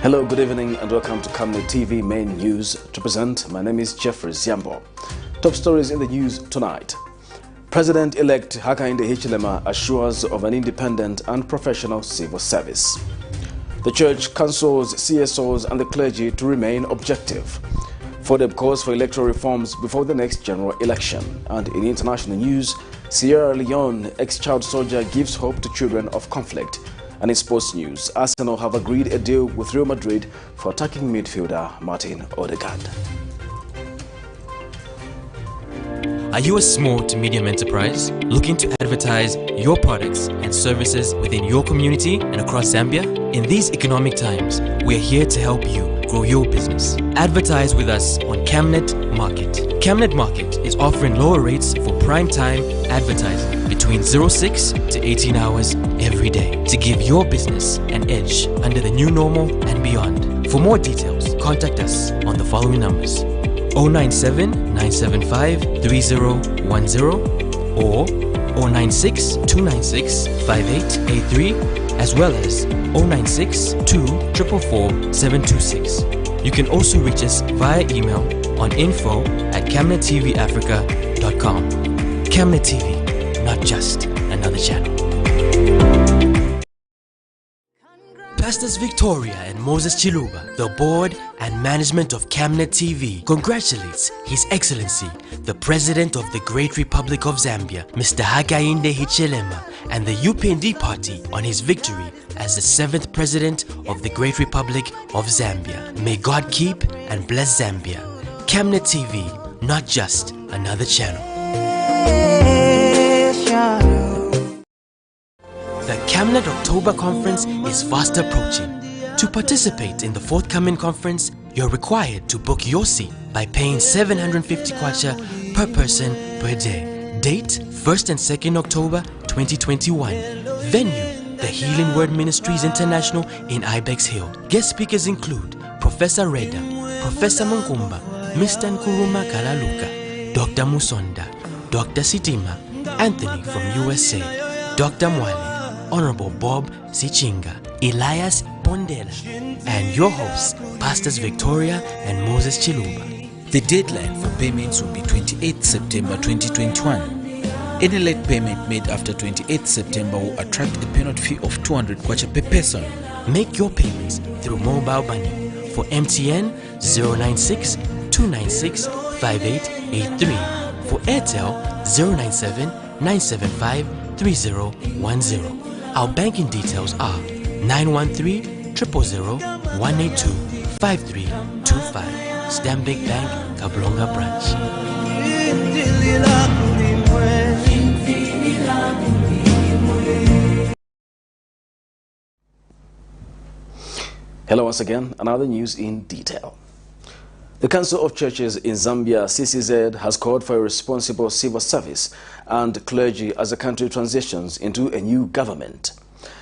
Hello, good evening and welcome to Camnet TV Main News. To present, my name is Jeffrey Ziambo. Top stories in the news tonight. President-elect HAKAINDE HICHILEMA assures of an independent and professional civil service. The church counsels CSOs and the clergy to remain objective. FODEP calls for electoral reforms before the next general election. And in international news, Sierra Leone ex-child soldier gives hope to children of conflict. And in sports news, Arsenal have agreed a deal with Real Madrid for attacking midfielder Martin ODEGAARD. Are you a small to medium enterprise looking to advertise your products and services within your community and across Zambia? In these economic times, we are here to help you grow your business. Advertise with us on Camnet Market. Camnet Market is offering lower rates for prime time advertising between 06 to 18 hours every day to give your business an edge under the new normal and beyond. For more details, contact us on the following numbers: 097 975 3010 or 096 296 5883, as well as 096 244 726. You can also reach us via email on info@camnettvafrica.com. Camnet TV, not just another channel. Pastors Victoria and Moses Chiluba, the board and management of Camnet TV, congratulates His Excellency, the President of the Great Republic of Zambia, Mr. HAKAINDE HICHILEMA, and the UPND party on his victory as the 7th President of the Great Republic of Zambia. May God keep and bless Zambia. Camnet TV, not just another channel. The Camnet October Conference is fast approaching. To participate in the forthcoming conference, you're required to book your seat by paying 750 kwacha per person per day. Date 1st and 2nd October 2021. Venue, the Healing Word Ministries International in Ibex Hill. Guest speakers include Professor Reda, Professor Munkumba, Mr. Nkuruma Kalaluka, Dr. Musonda, Dr. Sitima, Anthony from USA, Dr. Mwale, Honorable Bob Sichinga, Elias Pondela, and your hosts, Pastors Victoria and Moses Chiluba. The deadline for payments will be 28 September 2021. Any late payment made after 28 September will attract a penalty fee of 200 kwacha per person. Make your payments through mobile money for MTN 096 296 5883, for Airtel 097 975 3010. Our banking details are 913 000 182 5325, Stanbic Bank, Kablonga Branch. Hello once again, another news in detail. The Council of Churches in Zambia, CCZ, has called for a responsible civil service and clergy as the country transitions into a new government.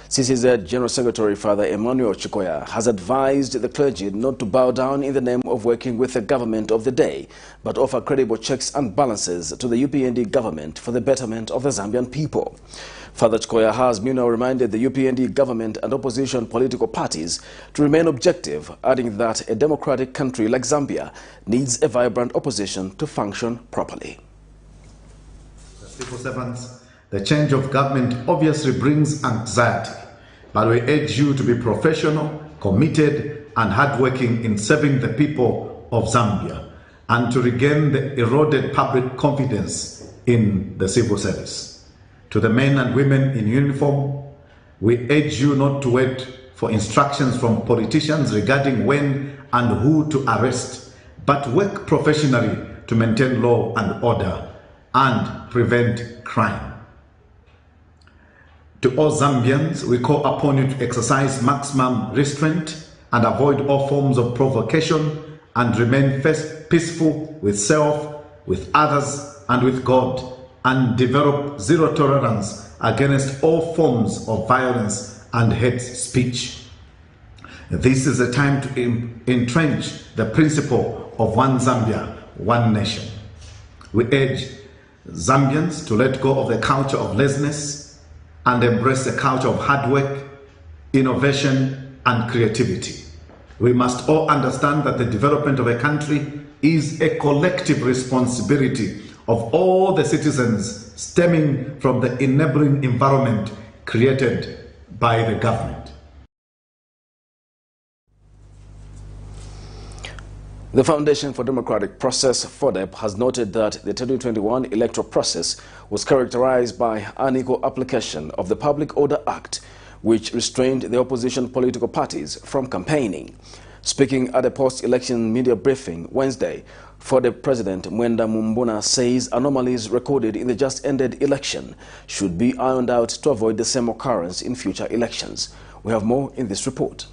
CCZ General Secretary Father Emmanuel Chikoya has advised the clergy not to bow down in the name of working with the government of the day, but offer credible checks and balances to the UPND government for the betterment of the Zambian people. Father Chikoya has meanwhile reminded the UPND government and opposition political parties to remain objective, adding that a democratic country like Zambia needs a vibrant opposition to function properly. The civil servants, the change of government obviously brings anxiety, but we urge you to be professional, committed, and hardworking in serving the people of Zambia and to regain the eroded public confidence in the civil service. To the men and women in uniform, we urge you not to wait for instructions from politicians regarding when and who to arrest, but work professionally to maintain law and order and prevent crime. To all Zambians, we call upon you to exercise maximum restraint and avoid all forms of provocation and remain first peaceful with self, with others, and with God, and develop zero tolerance against all forms of violence and hate speech. This is a time to entrench the principle of one Zambia, one nation. We urge Zambians to let go of the culture of laziness and embrace a culture of hard work, innovation, and creativity. We must all understand that the development of a country is a collective responsibility of all the citizens, stemming from the enabling environment created by the government. The Foundation for Democratic Process, FODEP, has noted that the 2021 electoral process was characterized by unequal application of the Public Order Act, which restrained the opposition political parties from campaigning. Speaking at a post-election media briefing Wednesday, FODEP President Mwenda Mumbuna says anomalies recorded in the just-ended election should be ironed out to avoid the same occurrence in future elections. We have more in this report.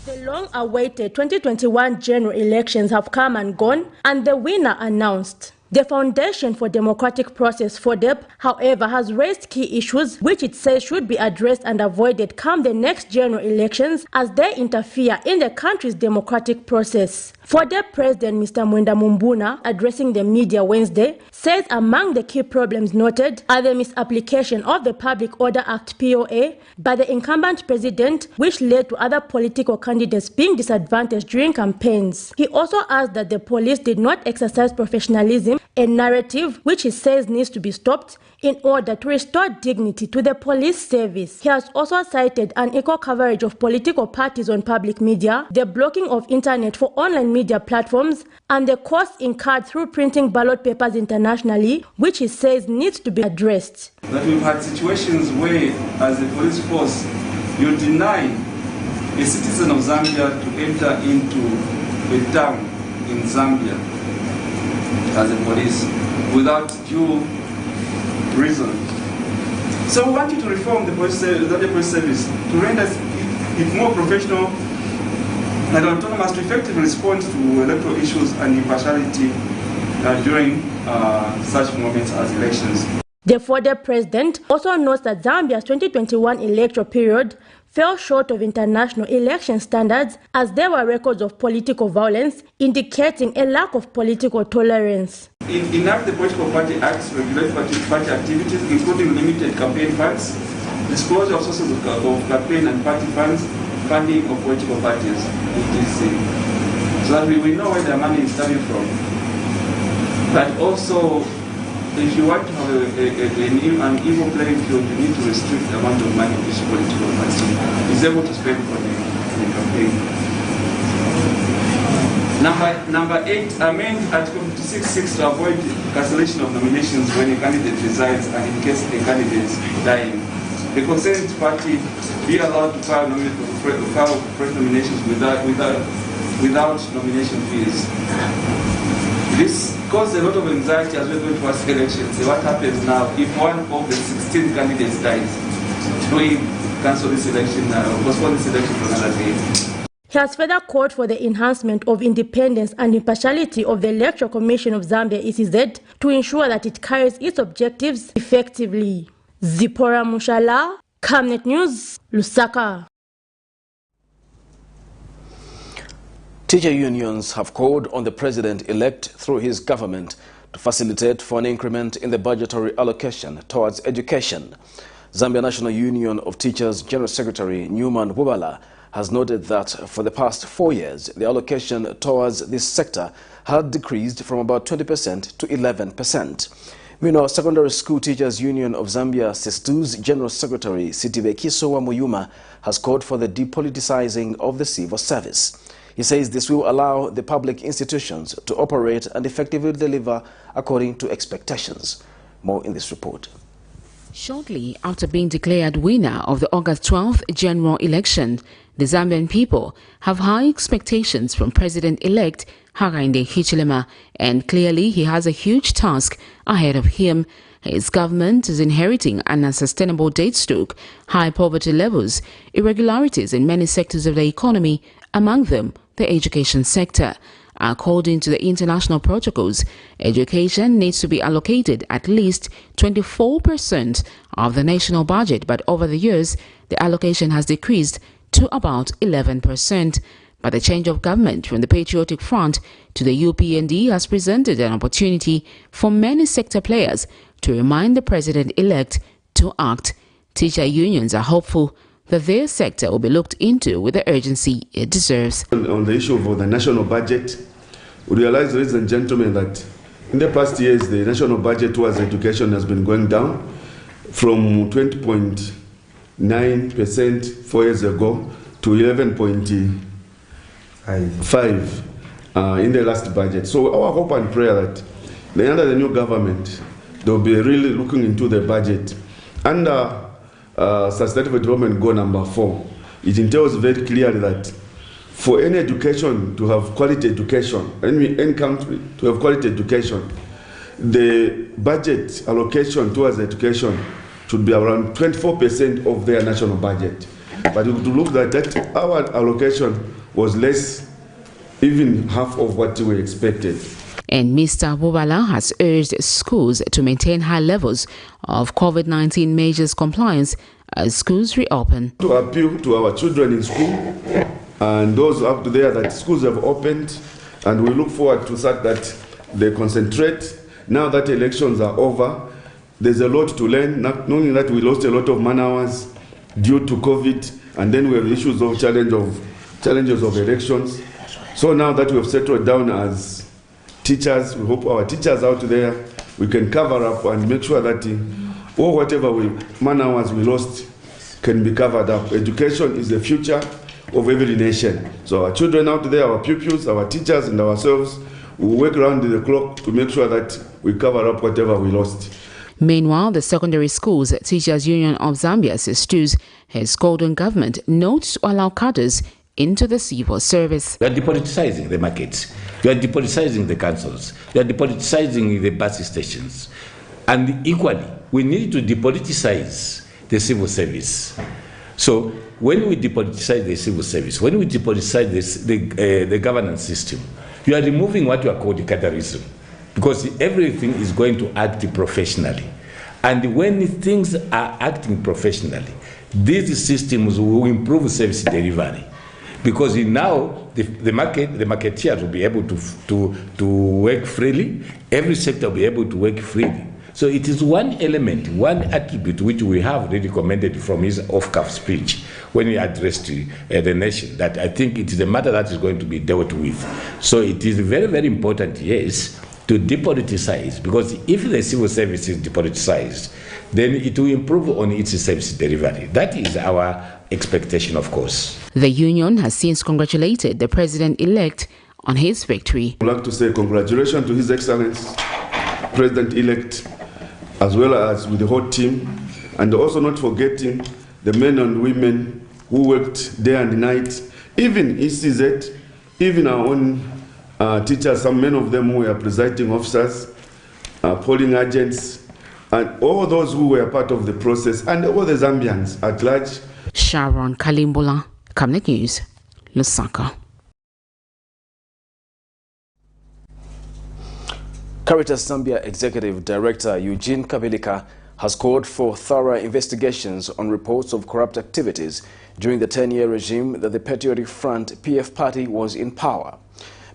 The long-awaited 2021 general elections have come and gone, and the winner announced. The Foundation for Democratic Process, FODEP, however, has raised key issues which it says should be addressed and avoided come the next general elections as they interfere in the country's democratic process. FODEP President Mr. Mwenda Mumbuna, addressing the media Wednesday, says among the key problems noted are the misapplication of the Public Order Act (POA) by the incumbent president, which led to other political candidates being disadvantaged during campaigns. He also asked that the police did not exercise professionalism, a narrative which he says needs to be stopped in order to restore dignity to the police service. He has also cited unequal coverage of political parties on public media, the blocking of internet for online media platforms, and the costs incurred through printing ballot papers internationally, which he says needs to be addressed. That we've had situations where, as a police force, you deny a citizen of Zambia to enter into a town in Zambia as a police without due reason. So we want you to reform the police service to render it more professional and autonomous to effectively respond to electoral issues and impartiality during such moments as elections. The FODEP president also notes that Zambia's 2021 electoral period fell short of international election standards as there were records of political violence, indicating a lack of political tolerance. Enact the Political Party Acts regulate party activities, including limited campaign funds, disclosure of sources of campaign and party funds, funding of political parties, etc. So that we know where their money is coming from. But also, if you want to have an evil playing field, you need to restrict the amount of money each political party is able to spend for the campaign. Number 8, amend Article 56.6 to avoid cancellation of nominations when a candidate resigns and in case the candidate is dying. The concerned party be allowed to file fresh nominations without nomination fees. This caused a lot of anxiety as we're going towards elections. So what happens now if one of the 16 candidates dies? Do we cancel this election or postpone this election for another day? He has further called for the enhancement of independence and impartiality of the Electoral Commission of Zambia, ECZ, to ensure that it carries its objectives effectively. Zipporah Mushala, Camnet News, Lusaka. Teacher unions have called on the president-elect through his government to facilitate for an increment in the budgetary allocation towards education. Zambia National Union of Teachers General Secretary Newman Wubala has noted that for the past 4 years, the allocation towards this sector had decreased from about 20% to 11%. Meanwhile, Secondary School Teachers Union of Zambia SESTU's General Secretary Sitibekiso Muyuma has called for the depoliticizing of the civil service. He says this will allow the public institutions to operate and effectively deliver according to expectations. More in this report. Shortly after being declared winner of the August 12th general election, the Zambian people have high expectations from President-elect HAKAINDE HICHILEMA, and clearly he has a huge task ahead of him. His government is inheriting an unsustainable debt stock, high poverty levels, irregularities in many sectors of the economy, among them the education sector. According to the international protocols, education needs to be allocated at least 24% of the national budget, but over the years, the allocation has decreased to about 11%. But the change of government from the Patriotic Front to the UPND has presented an opportunity for many sector players to remind the president-elect to act. Teacher unions are hopeful that their sector will be looked into with the urgency it deserves. On the issue of the national budget, we realize, ladies and gentlemen, that in the past years, the national budget towards education has been going down from 20.9% 4 years ago to 11.5% in the last budget. So our hope and prayer that under the new government, they'll be really looking into the budget. Under Sustainable Development Goal number 4, it entails very clearly that for any education to have quality education, any country to have quality education, the budget allocation towards education should be around 24% of their national budget. But to look at that, our allocation was less, even half of what we expected. And Mr. Bubala has urged schools to maintain high levels of COVID-19 measures compliance as schools reopen. To appeal to our children in school and those up there that schools have opened, and we look forward to that they concentrate. Now that elections are over, there's a lot to learn, knowing that we lost a lot of man hours due to COVID, and then we have issues of challenges of elections. So now that we have settled down as teachers, we hope our teachers out there, we can cover up and make sure that whatever man hours we lost can be covered up. Education is the future of every nation. So our children out there, our pupils, our teachers, and ourselves will work around the clock to make sure that we cover up whatever we lost. Meanwhile, the Secondary Schools Teachers Union of Zambia, CSOs, has called on government not to allow cadres into the civil service. You are depoliticizing the markets. You are depoliticizing the councils. You are depoliticizing the bus stations. And equally, we need to depoliticize the civil service. So when we depoliticize the civil service, when we depoliticize the governance system, you are removing what you are called cadreism, because everything is going to act professionally. And when things are acting professionally, these systems will improve service delivery. Because now the marketeers will be able to work freely, every sector will be able to work freely. So it is one element, one attribute which we have really commended from his off-cuff speech when he addressed the nation, that I think it is a matter that is going to be dealt with. So it is very, very important, yes, to depoliticize, because if the civil service is depoliticized, then it will improve on its service delivery. That is our expectation, of course. The union has since congratulated the president-elect on his victory. I would like to say congratulations to His Excellency, President-elect, as well as with the whole team, and also not forgetting the men and women who worked day and night, even ECZ, even our own teachers, some men of them who were presiding officers, polling agents, and all those who were part of the process, and all the Zambians at large. Sharon Kalimbola, Camnet News, Lusaka. Caritas Zambia Executive Director Eugene Kabilika has called for thorough investigations on reports of corrupt activities during the 10-year regime that the Patriotic Front PF party was in power.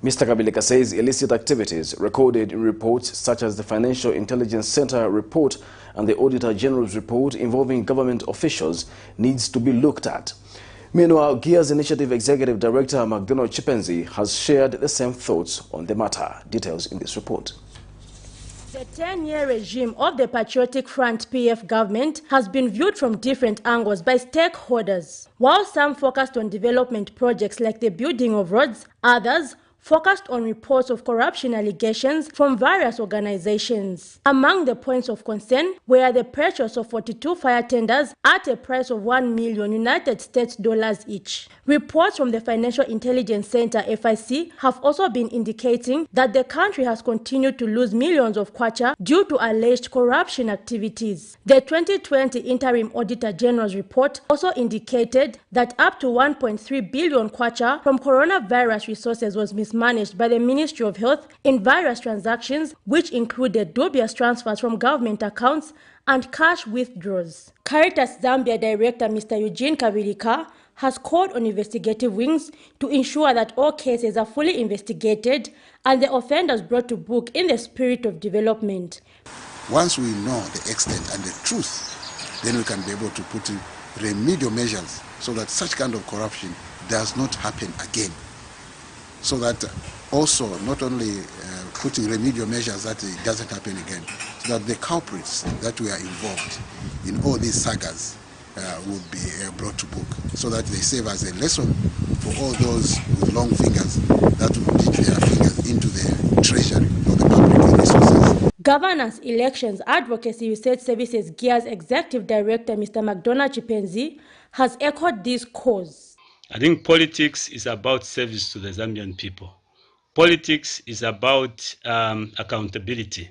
Mr. Kabilika says illicit activities recorded in reports such as the Financial Intelligence Center report and the Auditor General's report involving government officials needs to be looked at. Meanwhile, GEAR's Initiative Executive Director McDonald Chipenzi has shared the same thoughts on the matter. Details in this report. The 10-year regime of the Patriotic Front PF government has been viewed from different angles by stakeholders. While some focused on development projects like the building of roads, others focused on reports of corruption allegations from various organizations. Among the points of concern were the purchase of 42 fire tenders at a price of $1 million United States dollars each. Reports from the Financial Intelligence Center FIC have also been indicating that the country has continued to lose millions of kwacha due to alleged corruption activities. The 2020 Interim Auditor General's report also indicated that up to 1.3 billion kwacha from coronavirus resources was mismanaged by the Ministry of Health in various transactions, which included dubious transfers from government accounts and cash withdrawals. Caritas Zambia Director Mr. Eugene Kabilika has called on investigative wings to ensure that all cases are fully investigated and the offenders brought to book in the spirit of development. Once we know the extent and the truth, then we can be able to put remedial measures so that such kind of corruption does not happen again. So that also not only putting remedial measures that it doesn't happen again, so that the culprits that were involved in all these sagas will be brought to book, so that they serve as a lesson for all those with long fingers that will dig their fingers into the treasury of the public resources. Governance, Elections, Advocacy, Research Services GEAR's Executive Director, Mr. McDonald Chipenzi, has echoed this cause. I think politics is about service to the Zambian people. Politics is about accountability.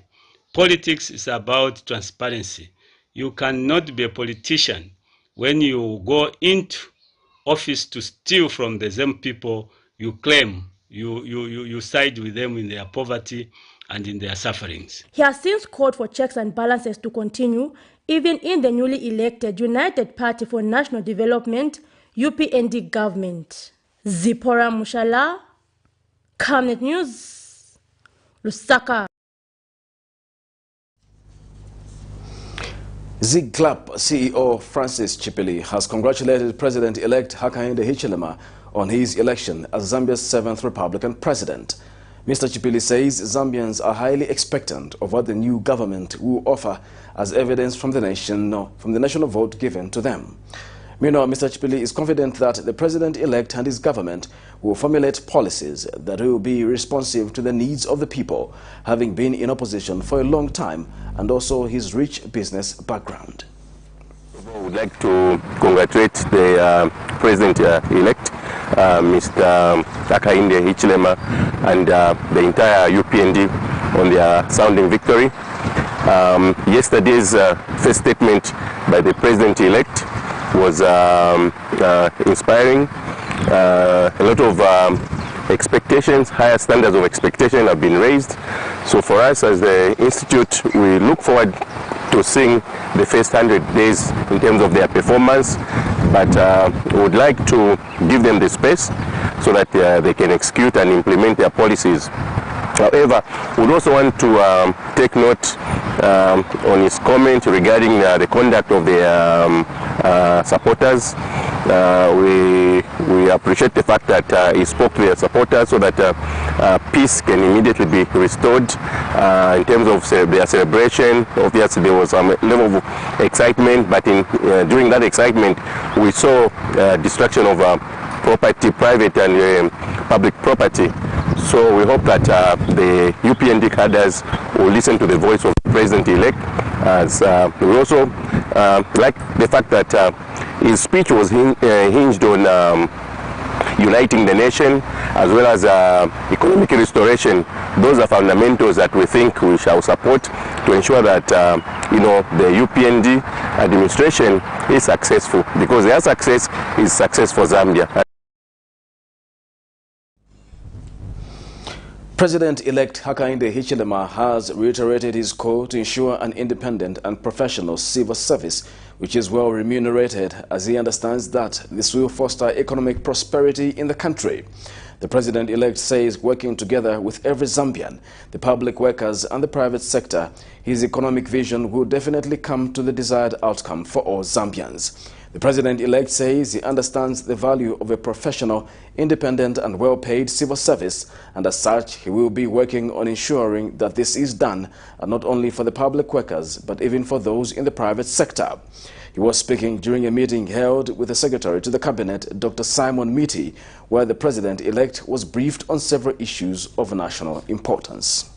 Politics is about transparency. You cannot be a politician when you go into office to steal from the same people you claim you side with them in their poverty and in their sufferings. He has since called for checks and balances to continue, even in the newly elected United Party for National Development, UPND government. Zipporah Mushala, Camnet News, Lusaka. ZGLAP CEO Francis Chipili has congratulated President-elect HAKAINDE HICHILEMA on his election as Zambia's 7th Republican president. Mr. Chipili says Zambians are highly expectant of what the new government will offer as evidence from the national vote given to them. Meanwhile, Mr. Chipili is confident that the president-elect and his government will formulate policies that will be responsive to the needs of the people, having been in opposition for a long time, and also his rich business background. I would like to congratulate the president-elect, Mr. HAKAINDE HICHILEMA, and the entire UPND on their sounding victory. Yesterday's first statement by the president-elect was inspiring. A lot of expectations, higher standards of expectation have been raised. So for us as the Institute, we look forward to seeing the first 100 days in terms of their performance, but we would like to give them the space so that they can execute and implement their policies. However, we would also want to take note on his comment regarding the conduct of the supporters. We appreciate the fact that he spoke to their supporters so that peace can immediately be restored. In terms of their celebration, obviously there was some level of excitement, but during that excitement we saw destruction of property, private and public property. So we hope that the UPND cadres will listen to the voice of the president-elect. As we also like the fact that his speech was hinged on uniting the nation as well as economic restoration. Those are fundamentals that we think we shall support to ensure that the UPND administration is successful, because their success is success for Zambia. President-elect HAKAINDE HICHILEMA has reiterated his call to ensure an independent and professional civil service which is well remunerated, as he understands that this will foster economic prosperity in the country. The president-elect says working together with every Zambian, the public workers and the private sector, his economic vision will definitely come to the desired outcome for all Zambians. The president-elect says he understands the value of a professional, independent and well-paid civil service, and as such he will be working on ensuring that this is done, not only for the public workers but even for those in the private sector. He was speaking during a meeting held with the Secretary to the Cabinet, Dr. Simon Miti, where the president-elect was briefed on several issues of national importance.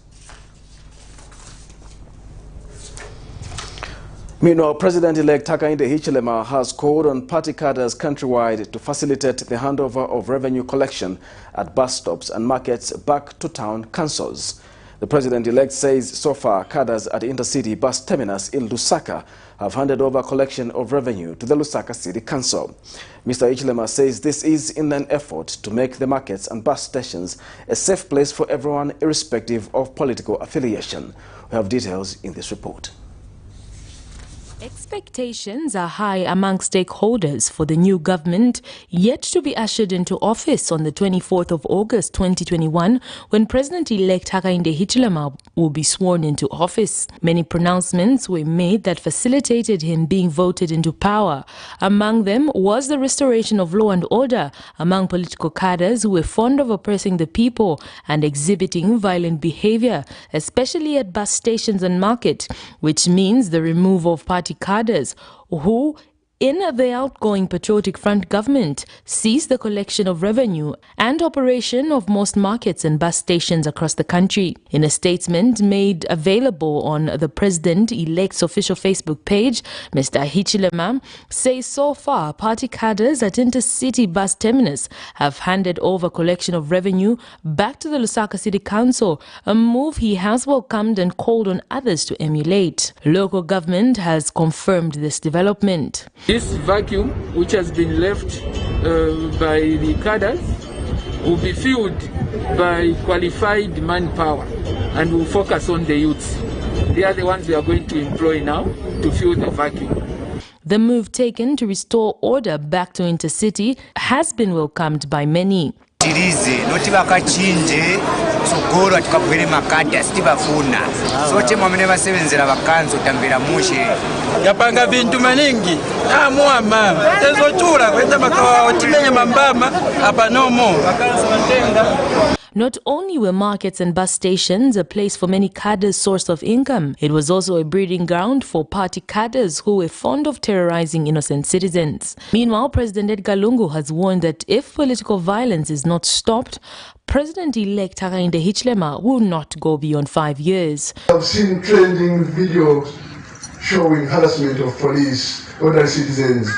Meanwhile, President-elect HAKAINDE HICHILEMA has called on party cadres countrywide to facilitate the handover of revenue collection at bus stops and markets back to town councils. The president-elect says so far cadres at intercity bus terminus in Lusaka have handed over collection of revenue to the Lusaka City Council. Mr. HICHILEMA says this is in an effort to make the markets and bus stations a safe place for everyone irrespective of political affiliation. We have details in this report. Expectations are high among stakeholders for the new government yet to be ushered into office on the 24th of August 2021 when President-elect HAKAINDE HICHILEMA will be sworn into office. Many pronouncements were made that facilitated him being voted into power. Among them was the restoration of law and order among political cadres who were fond of oppressing the people and exhibiting violent behavior, especially at bus stations and market, which means the removal of party cadres who, in the outgoing Patriotic Front government, seized the collection of revenue and operation of most markets and bus stations across the country. In a statement made available on the President-elect's official Facebook page, Mr. HICHILEMA says so far party cadres at Intercity Bus Terminus have handed over collection of revenue back to the Lusaka City Council, a move he has welcomed and called on others to emulate. Local government has confirmed this development. This vacuum, which has been left by the cadres, will be filled by qualified manpower and will focus on the youths. They are the ones we are going to employ now to fill the vacuum. The move taken to restore order back to Intercity has been welcomed by many. sogorwa tikabwere makadhi asitibafuna sote mwamene basebenzera bakanzo tambira mushe yapanga bintu maningi amuama tezochura kwenda makawa timenye mambama apa nomo bakanzo batenga. Not only were markets and bus stations a place for many cadres' source of income, it was also a breeding ground for party cadres who were fond of terrorizing innocent citizens. Meanwhile, President Edgar Lungu has warned that if political violence is not stopped, President-elect HAKAINDE HICHILEMA will not go beyond 5 years. I've seen trending videos showing harassment of police, ordinary citizens,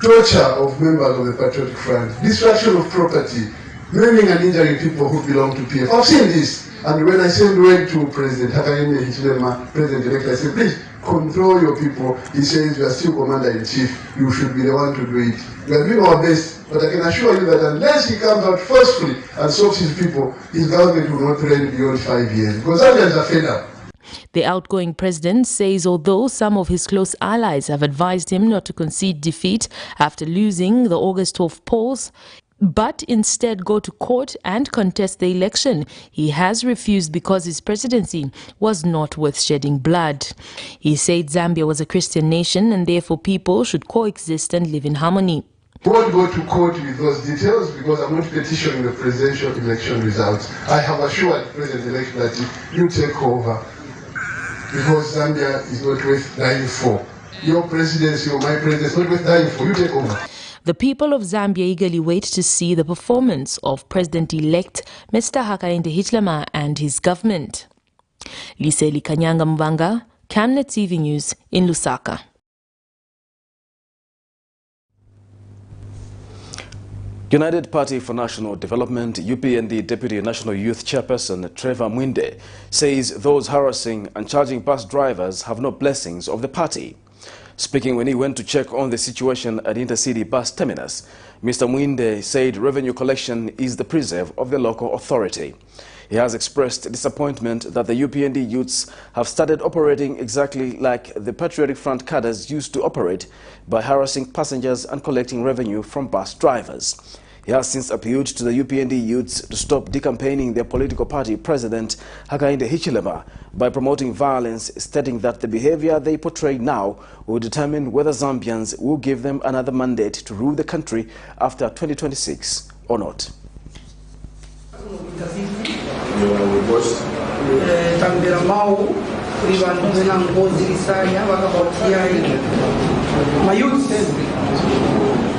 torture of members of the Patriotic Front, destruction of property, maiming and injuring people who belong to PF. I've seen this, and when I send word to President HAKAINDE HICHILEMA, President-elect, I say, please control your people. He says, you are still Commander-in-Chief, you should be the one to do it. We are doing our best, but I can assure you that unless he comes out forcefully and stops his people, his government will not reign beyond 5 years, because Zambians are fed up. The outgoing president says although some of his close allies have advised him not to concede defeat after losing the August 12 polls, but instead go to court and contest the election, he has refused because his presidency was not worth shedding blood. He said Zambia was a Christian nation and therefore people should coexist and live in harmony. I won't go to court with those details because I'm not petitioning the presidential election results. I have assured the president-elect that you take over because Zambia is not worth dying for. Your presidency or my presidency is not worth dying for. You take over. The people of Zambia eagerly wait to see the performance of President-elect Mr. HAKAINDE HICHILEMA and his government. Liseli Kanyanga Mbanga, Camnet TV News in Lusaka. United Party for National Development, UPND Deputy National Youth Chairperson Trevor Mwinde says those harassing and charging bus drivers have no blessings of the party. Speaking when he went to check on the situation at Intercity Bus Terminus, Mr. Mwinde said revenue collection is the preserve of the local authority. He has expressed disappointment that the UPND youths have started operating exactly like the Patriotic Front cadres used to operate by harassing passengers and collecting revenue from bus drivers. He has since appealed to the UPND youths to stop decampaigning their political party president HAKAINDE HICHILEMA by promoting violence, stating that the behavior they portray now will determine whether Zambians will give them another mandate to rule the country after 2026 or not.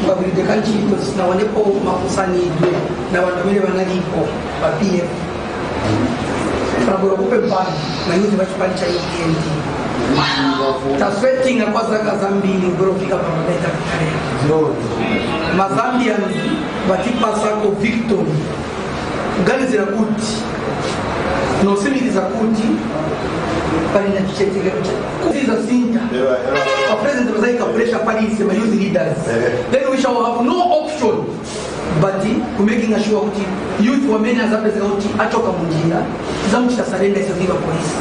Babiride kanchi na wanepo makusanidwe na wanamile wanaliko wa PF Praburo kupe mbali na yuzi wachipani cha UPND tasweting na kwa zaka Zambili mburo fika pamabeta kare Mazambian watipa sako victory gani zina kuti no simili za kuti bali na kichetegero kuti za sinta a president was like a pressure parties and youth leaders then we shall have no option but to making sure that youth were many as a result atoka munjira zamu surrender is the police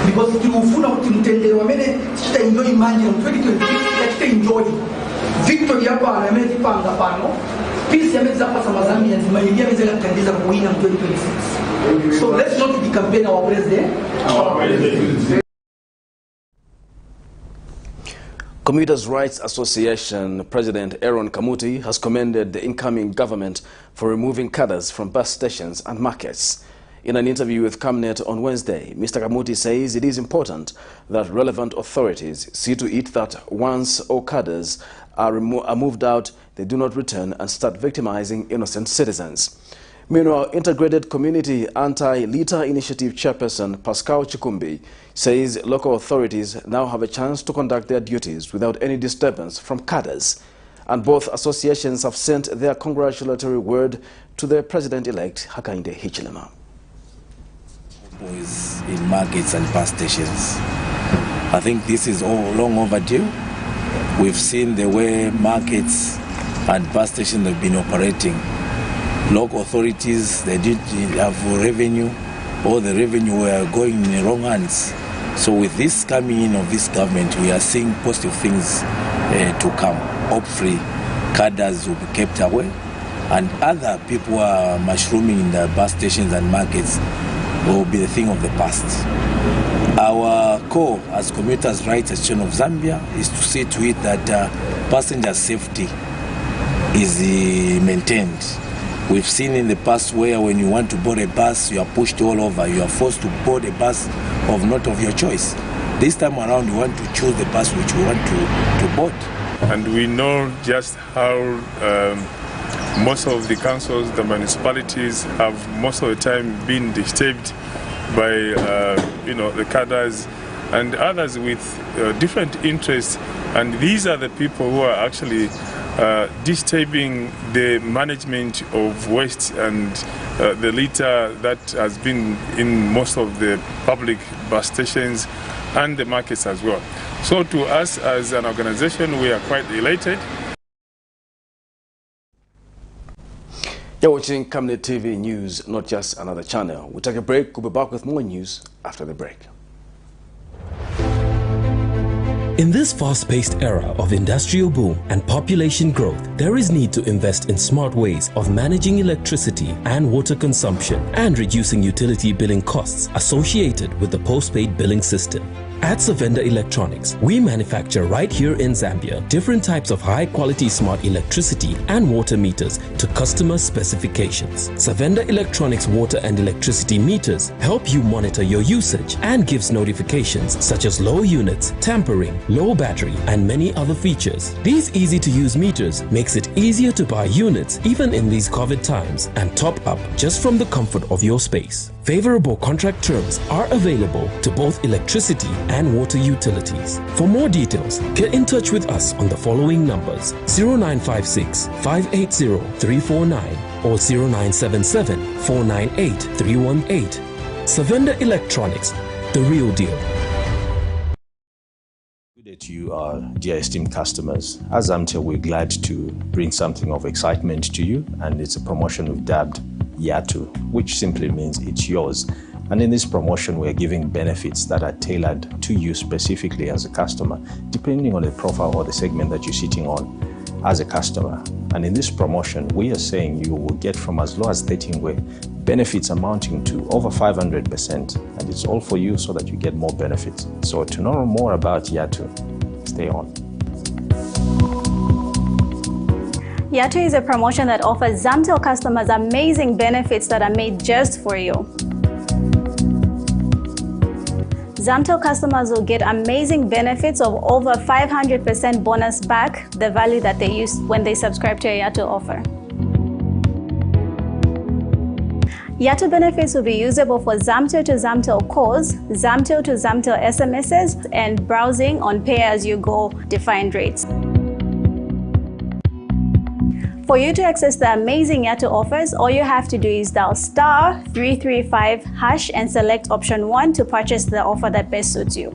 because tikufuna kuti mtendere wamene tichita enjoy manje mu 2026 tichita enjoy victory yapano amene tipanga pano peace yamene zapasa mazambians mayidia amene zakathandiza kuwina mu 2026. So let's not decampaign our president. Commuters' Rights Association President Aaron Kamuti has commended the incoming government for removing cadres from bus stations and markets. In an interview with Camnet on Wednesday, Mr. Kamuti says it is important that relevant authorities see to it that once all cadres are moved out, they do not return and start victimizing innocent citizens. Meanwhile, Integrated Community Anti-Litter Initiative Chairperson Pascal Chikumbi says local authorities now have a chance to conduct their duties without any disturbance from cadres. And both associations have sent their congratulatory word to the President-elect HAKAINDE HICHILEMA. In markets and bus stations, I think this is all long overdue. We've seen the way markets and bus stations have been operating. Local authorities, they didn't have revenue, all the revenue were going in the wrong hands. So with this coming in of this government, we are seeing positive things to come. Hopefully, cadres will be kept away, and other people who are mushrooming in the bus stations and markets will be the thing of the past. Our core as Commuters' Rights Association of Zambia is to see to it that passenger safety is maintained. We've seen in the past where when you want to board a bus, you are pushed all over. You are forced to board a bus not of your choice. This time around, we want to choose the bus which we want to board. And we know just how most of the councils, the municipalities have most of the time been disturbed by the cadres and others with different interests. And these are the people who are actually disturbing the management of waste and the litter that has been in most of the public bus stations and the markets as well. So to us as an organization, we are quite elated. You're watching Camnet TV News, not just another channel. We'll take a break. We'll be back with more news after the break. In this fast-paced era of industrial boom and population growth, there is need to invest in smart ways of managing electricity and water consumption and reducing utility billing costs associated with the postpaid billing system. At ZEPHANIAH Electronics, we manufacture right here in Zambia different types of high-quality smart electricity and water meters to customer specifications. ZEPHANIAH Electronics water and electricity meters help you monitor your usage and gives notifications such as low units, tampering, low battery, and many other features. These easy-to-use meters makes it easier to buy units even in these COVID times and top up just from the comfort of your space. Favorable contract terms are available to both electricity and water utilities. For more details, get in touch with us on the following numbers: 0956 580 349 or 0977 498 318. ZEPHANIAH Electronics, the real deal. Good day to you, our dear esteemed customers. As Zamtel, we're glad to bring something of excitement to you, and it's a promotion we've dubbed YATU, which simply means it's yours. And in this promotion, we are giving benefits that are tailored to you specifically as a customer, depending on the profile or the segment that you're sitting on as a customer. And in this promotion, we are saying you will get from as low as 13 benefits amounting to over 500%. And it's all for you so that you get more benefits. So to know more about YATU, stay on. YATU is a promotion that offers Zamtel customers amazing benefits that are made just for you. Zamtel customers will get amazing benefits of over 500% bonus back the value that they use when they subscribe to a YATU offer. YATU benefits will be usable for Zamtel to Zamtel calls, Zamtel to Zamtel SMSs, and browsing on pay-as-you-go defined rates. For you to access the amazing YATU offers, all you have to do is dial *335# and select option 1 to purchase the offer that best suits you.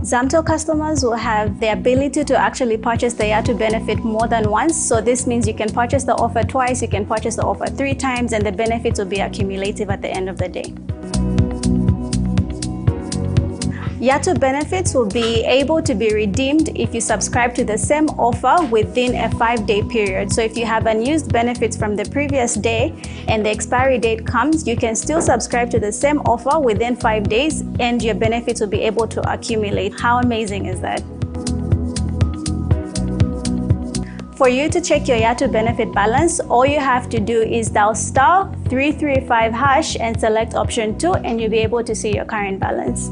Zamtel customers will have the ability to actually purchase the YATU benefit more than once. So this means you can purchase the offer twice, you can purchase the offer 3 times, and the benefits will be accumulative at the end of the day. YATO benefits will be able to be redeemed if you subscribe to the same offer within a 5-day period. So if you have unused benefits from the previous day and the expiry date comes, you can still subscribe to the same offer within 5 days and your benefits will be able to accumulate. How amazing is that? For you to check your YATO benefit balance, all you have to do is dial *335# and select option 2 and you'll be able to see your current balance.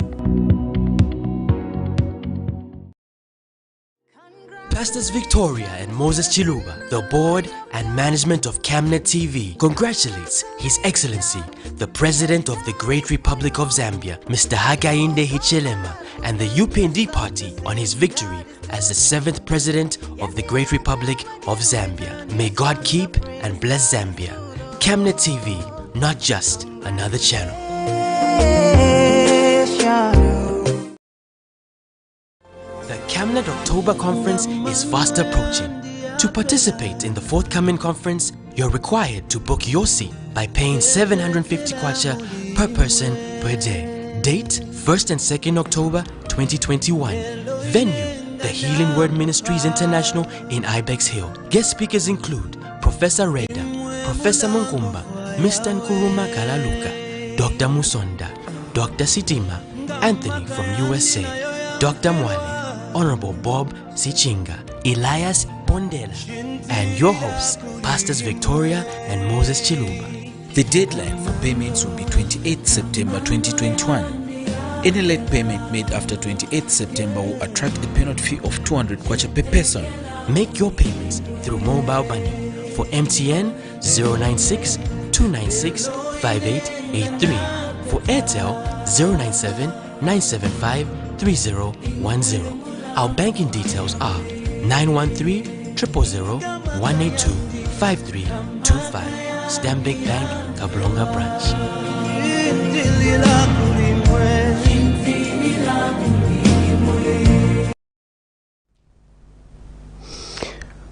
Pastors Victoria and Moses Chiluba, the board and management of Camnet TV, congratulates His Excellency, the President of the Great Republic of Zambia, Mr. HAKAINDE HICHILEMA, and the UPND party on his victory as the 7th President of the Great Republic of Zambia. May God keep and bless Zambia. Camnet TV, not just another channel. The Camnet October Conference is fast approaching. To participate in the forthcoming conference, you're required to book your seat by paying 750 kwacha per person per day. Date 1st and 2nd October 2021. Venue the Healing Word Ministries International in Ibex Hill. Guest speakers include Professor Reda, Professor Munkumba, Mr. Nkuruma Kalaluka, Dr. Musonda, Dr. Sitima, Anthony from USA, Dr. Mwale, Honorable Bob Sichinga, Elias Bondela, and your hosts, Pastors Victoria and Moses Chiluba. The deadline for payments will be 28th September 2021. Any late payment made after 28th September will attract a penalty fee of 200 kwacha per person. Make your payments through mobile money. For MTN 096 296 5883. For Airtel 097 975 3010. Our banking details are 913 000 182 5325. Stanbic Bank, Kablonga Branch.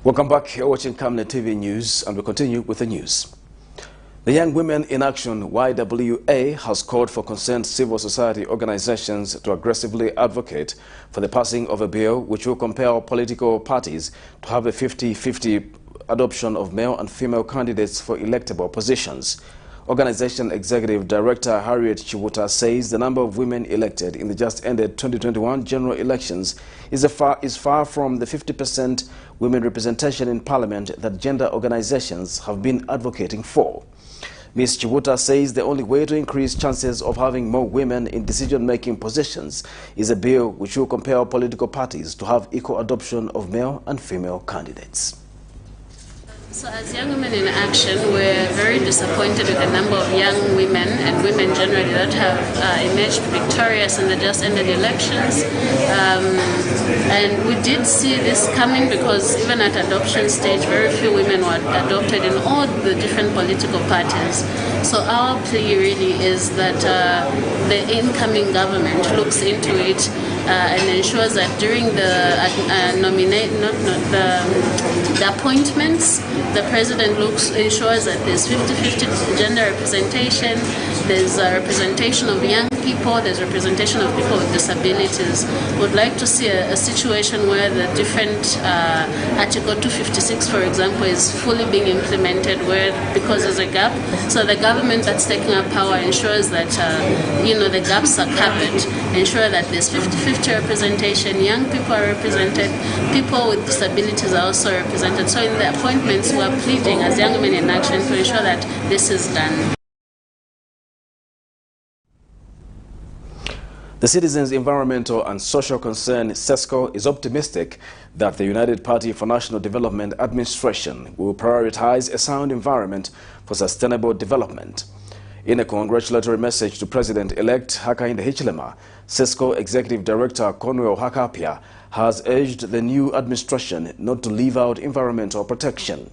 Welcome back. You're watching Camnet TV News, and we continue with the news. The Young Women in Action YWA has called for concerned civil society organizations to aggressively advocate for the passing of a bill which will compel political parties to have a 50-50 adoption of male and female candidates for electable positions. Organization Executive Director Harriet Chiwuta says the number of women elected in the just-ended 2021 general elections is far from the 50% women representation in Parliament that gender organizations have been advocating for. Ms. Chiwuta says the only way to increase chances of having more women in decision-making positions is a bill which will compel political parties to have equal adoption of male and female candidates. So as Young Women in Action, we're very disappointed with the number of young women and women generally that have emerged victorious in the just-ended elections. And we did see this coming because even at adoption stage, very few women were adopted in all the different political parties. So our plea really is that the incoming government looks into it and ensures that during the appointments, the president ensures that there's 50-50 gender representation, there's a representation of young people, there's representation of people with disabilities. Would like to see a situation where the different Article 256, for example, is fully being implemented because there's a gap. So the government that's taking up power ensures that the gaps are covered, ensure that there's 50-50 representation, young people are represented, people with disabilities are also represented. So in the appointments, we are pleading as Young Women in Action to ensure that this is done. The Citizens Environmental and Social Concern CESCO is optimistic that the United Party for National Development Administration will prioritize a sound environment for sustainable development. In a congratulatory message to President-elect HAKAINDE HICHILEMA, CESCO Executive Director Conwell Hakapia has urged the new administration not to leave out environmental protection.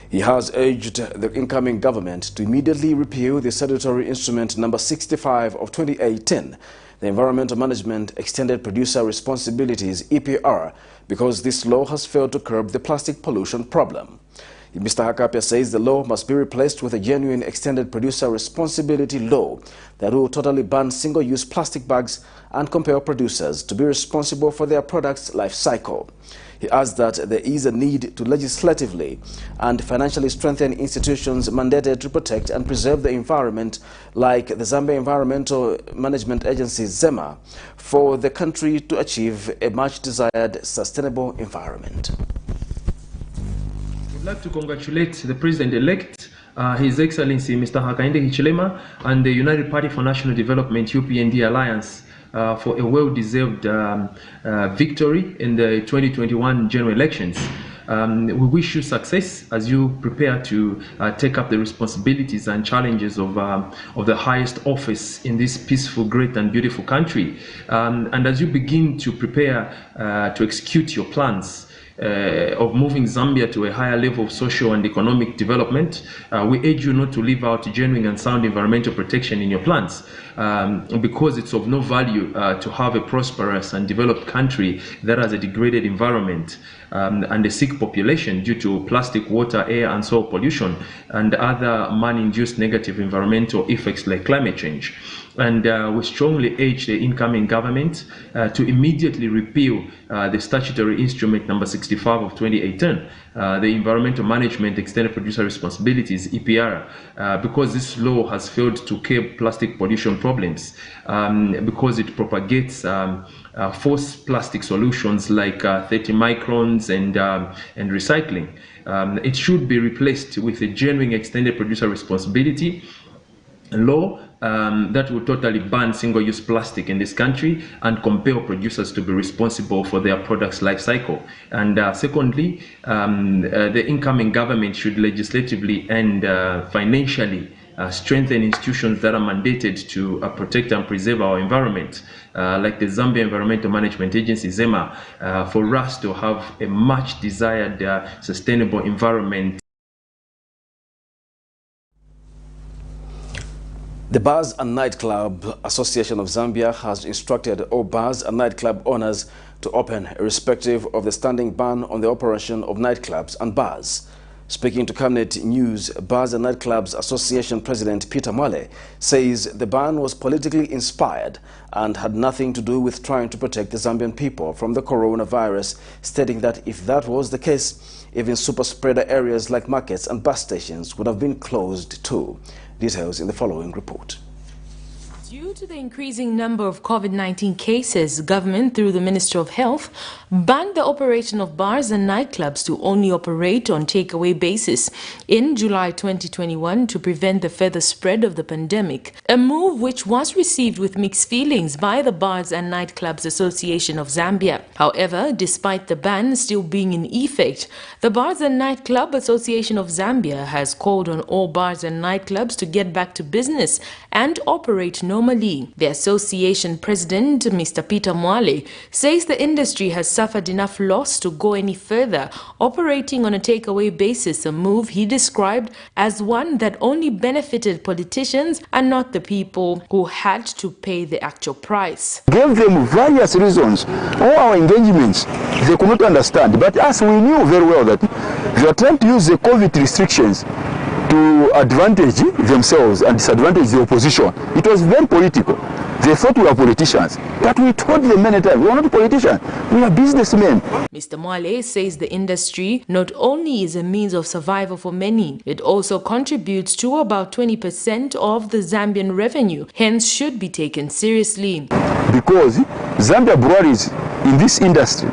He has urged the incoming government to immediately repeal the Statutory Instrument No. 65 of 2018, the Environmental Management Extended Producer Responsibilities (EPR), because this law has failed to curb the plastic pollution problem. Mr. HAKAINDE says the law must be replaced with a genuine extended producer responsibility law that will totally ban single-use plastic bags and compel producers to be responsible for their products' life cycle. He adds that there is a need to legislatively and financially strengthen institutions mandated to protect and preserve the environment, like the Zambia Environmental Management Agency, ZEMA, for the country to achieve a much-desired sustainable environment. I'd like to congratulate the President-elect, His Excellency Mr. HAKAINDE HICHILEMA, and the United Party for National Development UPND Alliance for a well-deserved victory in the 2021 general elections. We wish you success as you prepare to take up the responsibilities and challenges of the highest office in this peaceful, great and beautiful country. And as you begin to prepare to execute your plans of moving Zambia to a higher level of social and economic development, we urge you not to leave out genuine and sound environmental protection in your plans, because it's of no value to have a prosperous and developed country that has a degraded environment and a sick population due to plastic, water, air and soil pollution and other man-induced negative environmental effects like climate change. And we strongly urge the incoming government to immediately repeal the statutory instrument number 65 of 2018, the Environmental Management Extended Producer Responsibilities, EPR, because this law has failed to curb plastic pollution problems, because it propagates false plastic solutions like 30 microns and recycling. It should be replaced with a genuine extended producer responsibility law that will totally ban single-use plastic in this country and compel producers to be responsible for their products' life cycle. And secondly, the incoming government should legislatively and financially strengthen institutions that are mandated to protect and preserve our environment, like the Zambia Environmental Management Agency, ZEMA, for us to have a much desired sustainable environment. The Bars and Nightclub Association of Zambia has instructed all bars and nightclub owners to open irrespective of the standing ban on the operation of nightclubs and bars. Speaking to Camnet News, Bars and Nightclubs Association President Peter Mwale says the ban was politically inspired and had nothing to do with trying to protect the Zambian people from the coronavirus, stating that if that was the case, even super spreader areas like markets and bus stations would have been closed too. Details in the following report. Due to the increasing number of COVID-19 cases, government through the Ministry of Health banned the operation of bars and nightclubs to only operate on takeaway basis in July 2021 to prevent the further spread of the pandemic, a move which was received with mixed feelings by the Bars and Nightclubs Association of Zambia. However, despite the ban still being in effect, the Bars and Nightclub Association of Zambia has called on all bars and nightclubs to get back to business and operate normally. The association president, Mr. Peter Mwale, says the industry has suffered enough loss to go any further, operating on a takeaway basis, a move he described as one that only benefited politicians and not the people who had to pay the actual price. Gave them various reasons. All our engagements, they could not understand. But as we knew very well that they are trying to use the COVID restrictions to advantage themselves and disadvantage the opposition. It was very political. They thought we were politicians, but we told them many times, we are not politicians, we are businessmen. Mr. Mwale says the industry not only is a means of survival for many, it also contributes to about 20% of the Zambian revenue, hence should be taken seriously. Because Zambia breweries in this industry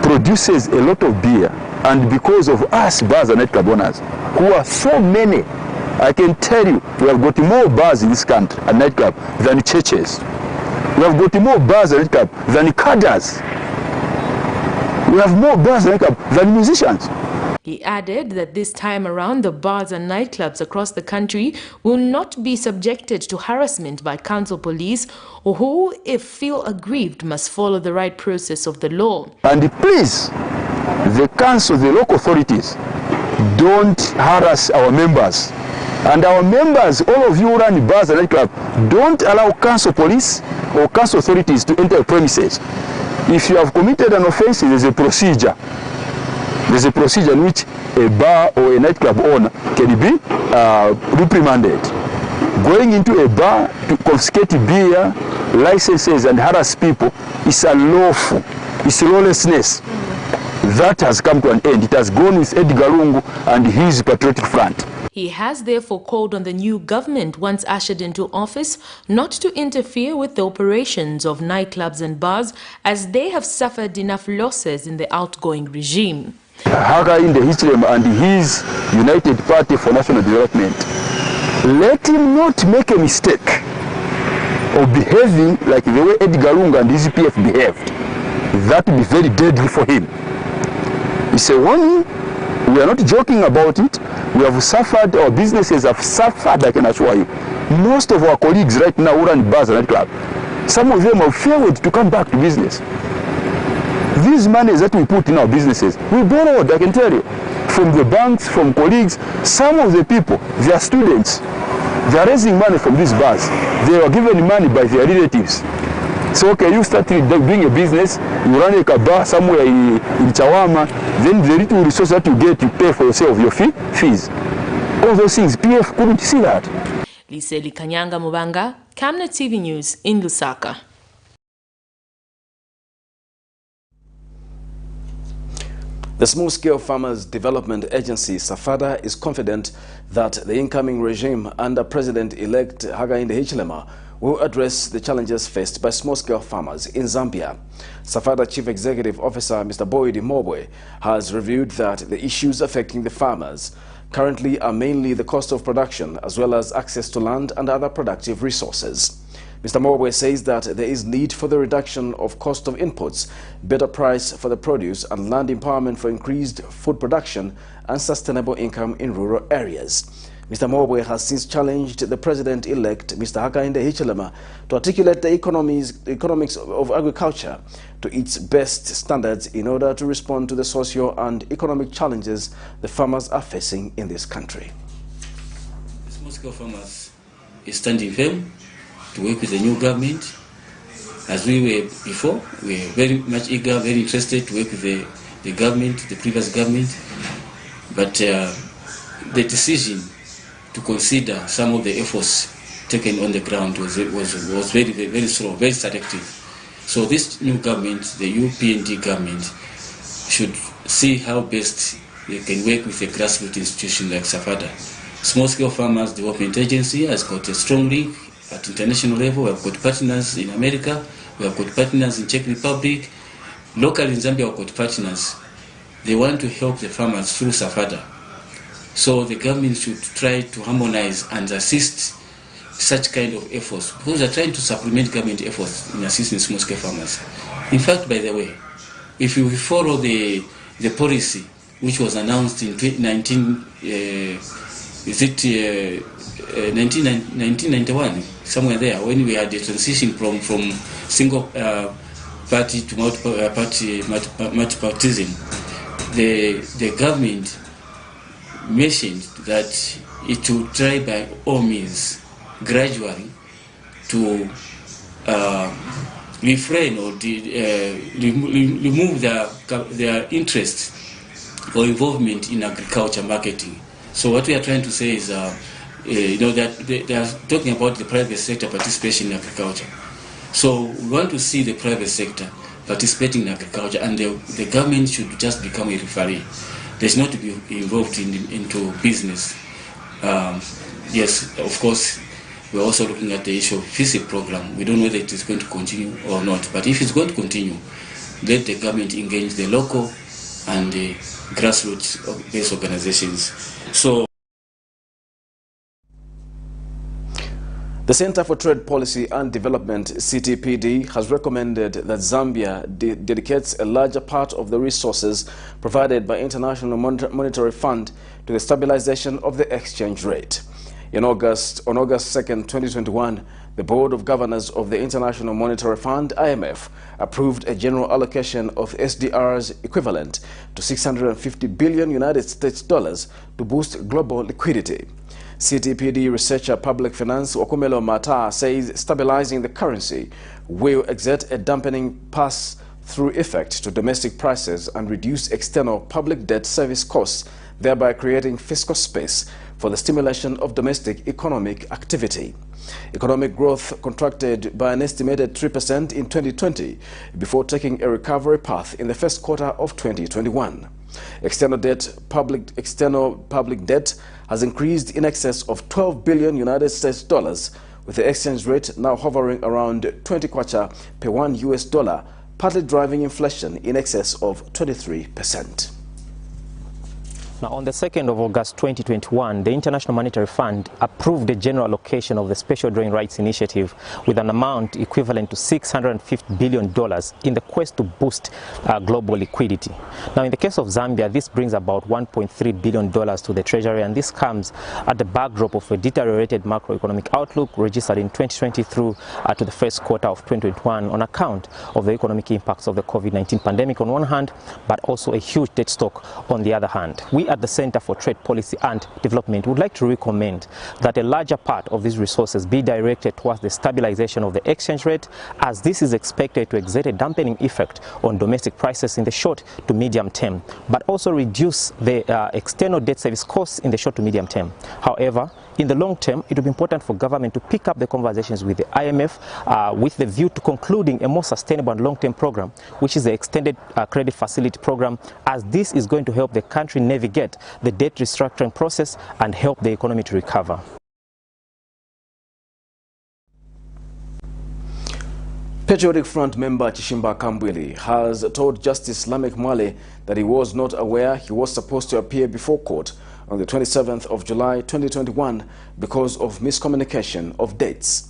produces a lot of beer, and because of us bars and nightclub owners, who are so many, I can tell you, we have got more bars in this country and nightclub than churches. We have got more bars and nightclub than cadres. We have more bars and nightclub than musicians. He added that this time around, the bars and nightclubs across the country will not be subjected to harassment by council police, who, if feel aggrieved, must follow the right process of the law. And please, the council, the local authorities, don't harass our members. And our members, all of you who run bars and nightclubs, don't allow council police or council authorities to enter premises. If you have committed an offense, there is a procedure. There's a procedure in which a bar or a nightclub owner can be reprimanded. Going into a bar to confiscate beer, licenses, and harass people is unlawful. It's lawlessness. That has come to an end. It has gone with Edgar Lungu and his Patriotic Front. He has therefore called on the new government, once ushered into office, not to interfere with the operations of nightclubs and bars, as they have suffered enough losses in the outgoing regime. HAKAINDE HICHILEMA and his United Party for National Development, let him not make a mistake of behaving like the way Edgar Lungu and his PF behaved. That would be very deadly for him. It's a warning. We are not joking about it. We have suffered, our businesses have suffered, I can assure you. Most of our colleagues right now who run bars and nightclubs, some of them have failed to come back to business. These monies that we put in our businesses, we borrowed, I can tell you, from the banks, from colleagues. Some of the people, they are students. They are raising money from these bars. They were given money by their relatives. So, okay, you start doing a business, you run a bar somewhere in Chawama, then the little resource that you get, you pay for yourself, your fees. All those things, PF couldn't see that. Liseli Kanyanga Mubanga, Camnet TV News in Lusaka. The Small-Scale Farmers Development Agency, SAFADA, is confident that the incoming regime under President-elect HAKAINDE HICHILEMA will address the challenges faced by small-scale farmers in Zambia. SAFADA Chief Executive Officer Mr. Boyd Mobwe has reviewed that the issues affecting the farmers currently are mainly the cost of production as well as access to land and other productive resources. Mr. Mobwe says that there is need for the reduction of cost of inputs, better price for the produce, and land empowerment for increased food production and sustainable income in rural areas. Mr. Mobwe has since challenged the President-elect, Mr. HAKAINDE HICHILEMA, to articulate the economics of agriculture to its best standards in order to respond to the socio and economic challenges the farmers are facing in this country. The small-scale farmers is standing firm to work with the new government. As we were before, we were very much eager, very interested to work with the government, the previous government. But the decision to consider some of the efforts taken on the ground was very, very slow, very selective. So this new government, the UPND government, should see how best they can work with a grassroots institution like SAFADA. Small-Scale Farmers Development Agency has got a strong link at international level. We have got partners in America, we have got partners in Czech Republic. Locally in Zambia, we have got partners. They want to help the farmers through SAFADA. So the government should try to harmonize and assist such kind of efforts, because they're trying to supplement government efforts in assisting small-scale farmers. In fact, by the way, if you follow the policy which was announced in 1991, somewhere there, when we had the transition from single party to multi-partyism, the government mentioned that it will try by all means gradually to refrain or remove their interest or involvement in agriculture marketing. So what we are trying to say is, that they are talking about the private sector participation in agriculture. So we want to see the private sector participating in agriculture, and the government should just become a referee. They should not be involved into business. Yes, of course, we're also looking at the issue of FISIP program. We don't know whether it is going to continue or not, but if it's going to continue, let the government engage the local and the grassroots-based organizations. So, the Center for Trade Policy and Development, CTPD, has recommended that Zambia dedicates a larger part of the resources provided by International Monetary Fund to the stabilization of the exchange rate. On August 2nd, 2021, the Board of Governors of the International Monetary Fund, IMF, approved a general allocation of SDRs equivalent to $650 billion to boost global liquidity. CTPD researcher public finance Okumelo Mata says stabilizing the currency will exert a dampening pass through effect to domestic prices and reduce external public debt service costs, thereby creating fiscal space for the stimulation of domestic economic activity. Economic growth contracted by an estimated 3% in 2020 before taking a recovery path in the first quarter of 2021. External public debt has increased in excess of 12 billion United States dollars, with the exchange rate now hovering around 20 kwacha per $1, partly driving inflation in excess of 23%. Now, on the 2nd of August 2021, the International Monetary Fund approved the general allocation of the Special Drawing Rights Initiative with an amount equivalent to $650 billion in the quest to boost global liquidity. Now, in the case of Zambia, this brings about $1.3 billion to the Treasury, and this comes at the backdrop of a deteriorated macroeconomic outlook registered in 2020 through to the first quarter of 2021 on account of the economic impacts of the COVID-19 pandemic on one hand, but also a huge debt stock on the other hand. We at the Center for Trade Policy and Development would like to recommend that a larger part of these resources be directed towards the stabilization of the exchange rate, as this is expected to exert a dampening effect on domestic prices in the short to medium term, but also reduce the external debt service costs in the short to medium term. However, in the long term, it will be important for government to pick up the conversations with the IMF with the view to concluding a more sustainable and long-term program, which is the Extended Credit Facility Program, as this is going to help the country navigate the debt restructuring process and help the economy to recover. Patriotic Front member Chishimba Kambwili has told Justice Lamek Mwale that he was not aware he was supposed to appear before court on the 27th of July 2021 because of miscommunication of dates.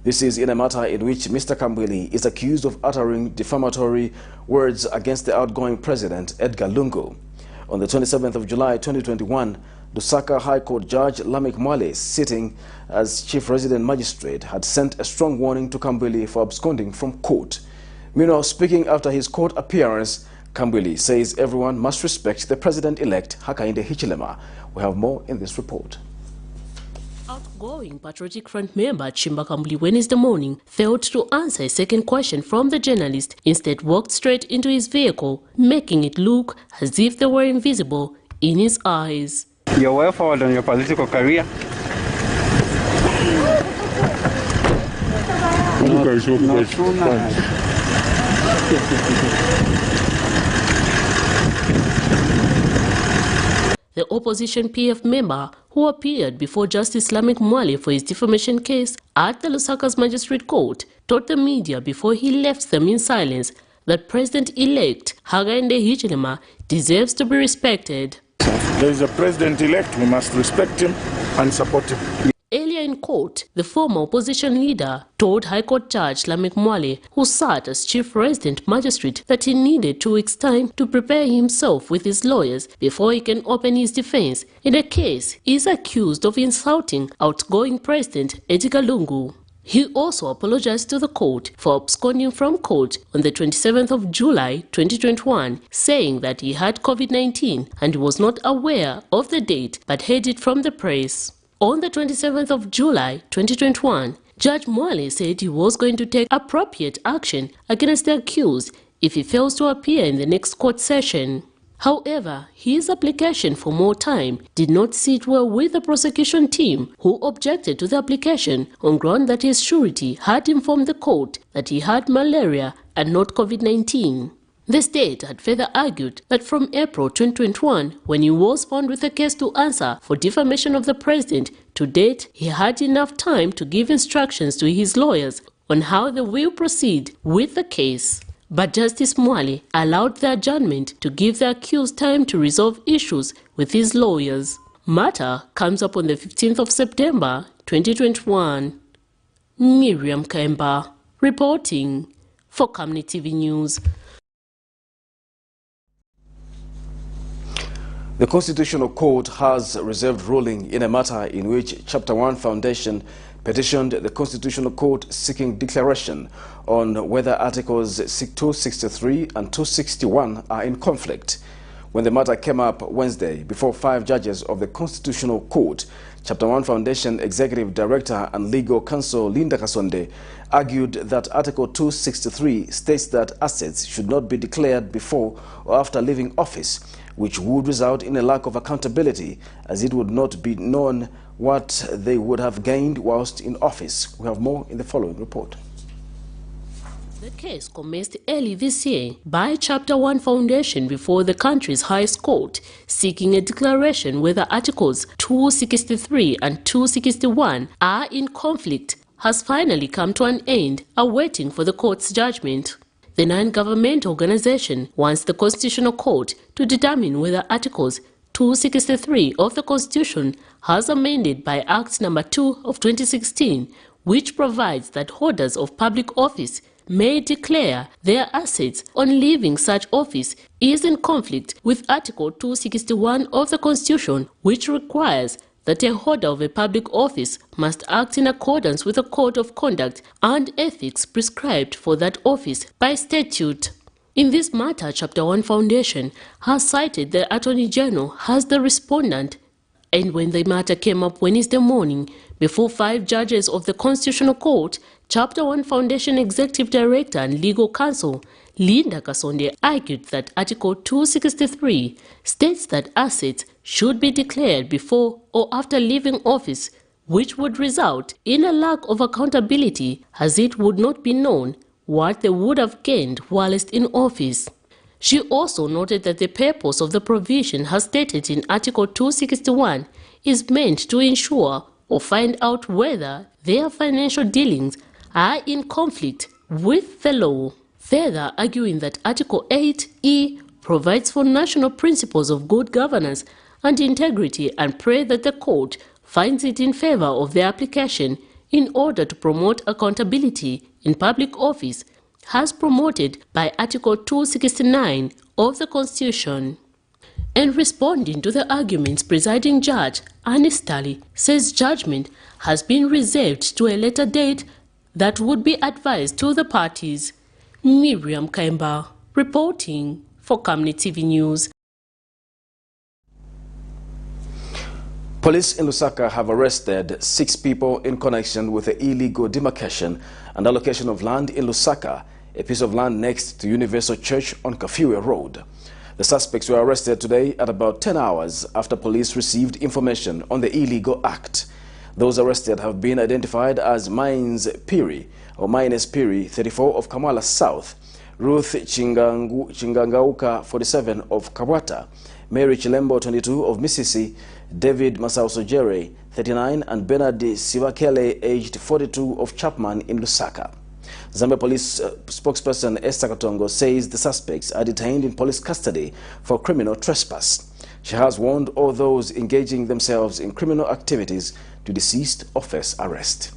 This is in a matter in which Mr. Kambwili is accused of uttering defamatory words against the outgoing president, Edgar Lungu. On the 27th of July 2021, Lusaka High Court Judge Lamek Mwale, sitting as Chief Resident Magistrate, had sent a strong warning to Kambwili for absconding from court. Meanwhile, speaking after his court appearance, Kambwili says everyone must respect the President-elect HAKAINDE HICHILEMA. We have more in this report. Outgoing Patriotic Front member Chimba Kambwili Wednesday morning failed to answer a second question from the journalist, instead walked straight into his vehicle, making it look as if they were invisible in his eyes. You're well forward on your political career. The opposition PF member, who appeared before Justice Lamek Mwale for his defamation case at the Lusaka's Magistrate Court, told the media before he left them in silence that President-elect HAKAINDE HICHILEMA deserves to be respected. There is a President-elect, we must respect him and support him. Earlier in court, the former opposition leader told High Court Judge Lamek Mwale, who sat as Chief Resident Magistrate, that he needed 2 weeks' time to prepare himself with his lawyers before he can open his defense in a case he is accused of insulting outgoing President Edgar Lungu. He also apologized to the court for absconding from court on the 27th of July 2021, saying that he had COVID-19 and was not aware of the date but heard it from the press. On the 27th of July 2021, Judge Mwale said he was going to take appropriate action against the accused if he fails to appear in the next court session. However, his application for more time did not sit well with the prosecution team, who objected to the application on ground that his surety had informed the court that he had malaria and not COVID-19. The state had further argued that from April 2021, when he was found with a case to answer for defamation of the president, to date, he had enough time to give instructions to his lawyers on how they will proceed with the case. But Justice Mwale allowed the adjournment to give the accused time to resolve issues with his lawyers. Matter comes up on the 15th of September 2021. Miriam Kemba reporting for Camnet TV News. The Constitutional Court has reserved ruling in a matter in which Chapter 1 Foundation petitioned the Constitutional Court seeking declaration on whether Articles 263 and 261 are in conflict. When the matter came up Wednesday before 5 judges of the Constitutional Court, Chapter 1 Foundation Executive Director and Legal Counsel Linda Kasonde argued that Article 263 states that assets should not be declared before or after leaving office, which would result in a lack of accountability, as it would not be known what they would have gained whilst in office. We have more in the following report. The case commenced early this year by Chapter 1 Foundation before the country's highest court, seeking a declaration whether Articles 263 and 261 are in conflict, has finally come to an end, awaiting for the court's judgment. The non-government organization wants the Constitutional Court to determine whether Articles 263 of the Constitution, as amended by Act No. 2 of 2016, which provides that holders of public office may declare their assets on leaving such office, is in conflict with Article 261 of the Constitution, which requires that a holder of a public office must act in accordance with a code of conduct and ethics prescribed for that office by statute. In this matter, Chapter 1 Foundation has cited the Attorney General as the respondent, and when the matter came up Wednesday morning before 5 judges of the Constitutional Court, Chapter 1 Foundation Executive Director and Legal Counsel Linda Kasonde argued that Article 263 states that assets should be declared before or after leaving office, which would result in a lack of accountability, as it would not be known what they would have gained whilst in office. She also noted that the purpose of the provision as stated in Article 261 is meant to ensure or find out whether their financial dealings are in conflict with the law. Further arguing that Article 8E provides for national principles of good governance and integrity, and pray that the court finds it in favor of the application in order to promote accountability in public office, as promoted by Article 269 of the Constitution. And responding to the arguments, Presiding Judge Anis Tali says judgment has been reserved to a later date that would be advised to the parties. Miriam Kaimba reporting for Camnet TV News. Police in Lusaka have arrested 6 people in connection with the illegal demarcation and allocation of land in Lusaka, a piece of land next to Universal Church on Kafiwe Road. The suspects were arrested today at about 10 hours after police received information on the illegal act. Those arrested have been identified as Mines Piri, 34 of Kamala South, Ruth Chingangauka, 47 of Kabwata, Mary Chilembo, 22 of Misisi, David Masausojere, 39, and Bernard Sivakele, aged 42 of Chapman in Lusaka. Zambia Police spokesperson Esther Katongo says the suspects are detained in police custody for criminal trespass. She has warned all those engaging themselves in criminal activities to desist of first arrest.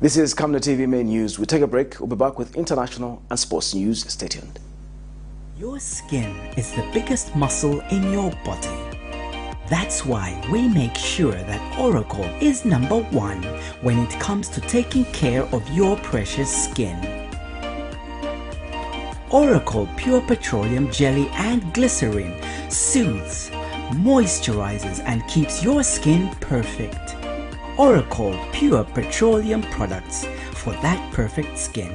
This is Camnet TV Main News. We take a break. We'll be back with international and sports news. Stay tuned. Your skin is the biggest muscle in your body. That's why we make sure that Oracle is #1 when it comes to taking care of your precious skin. Oracle Pure Petroleum Jelly and Glycerin soothes, moisturizes, and keeps your skin perfect. Oracle Pure Petroleum products for that perfect skin.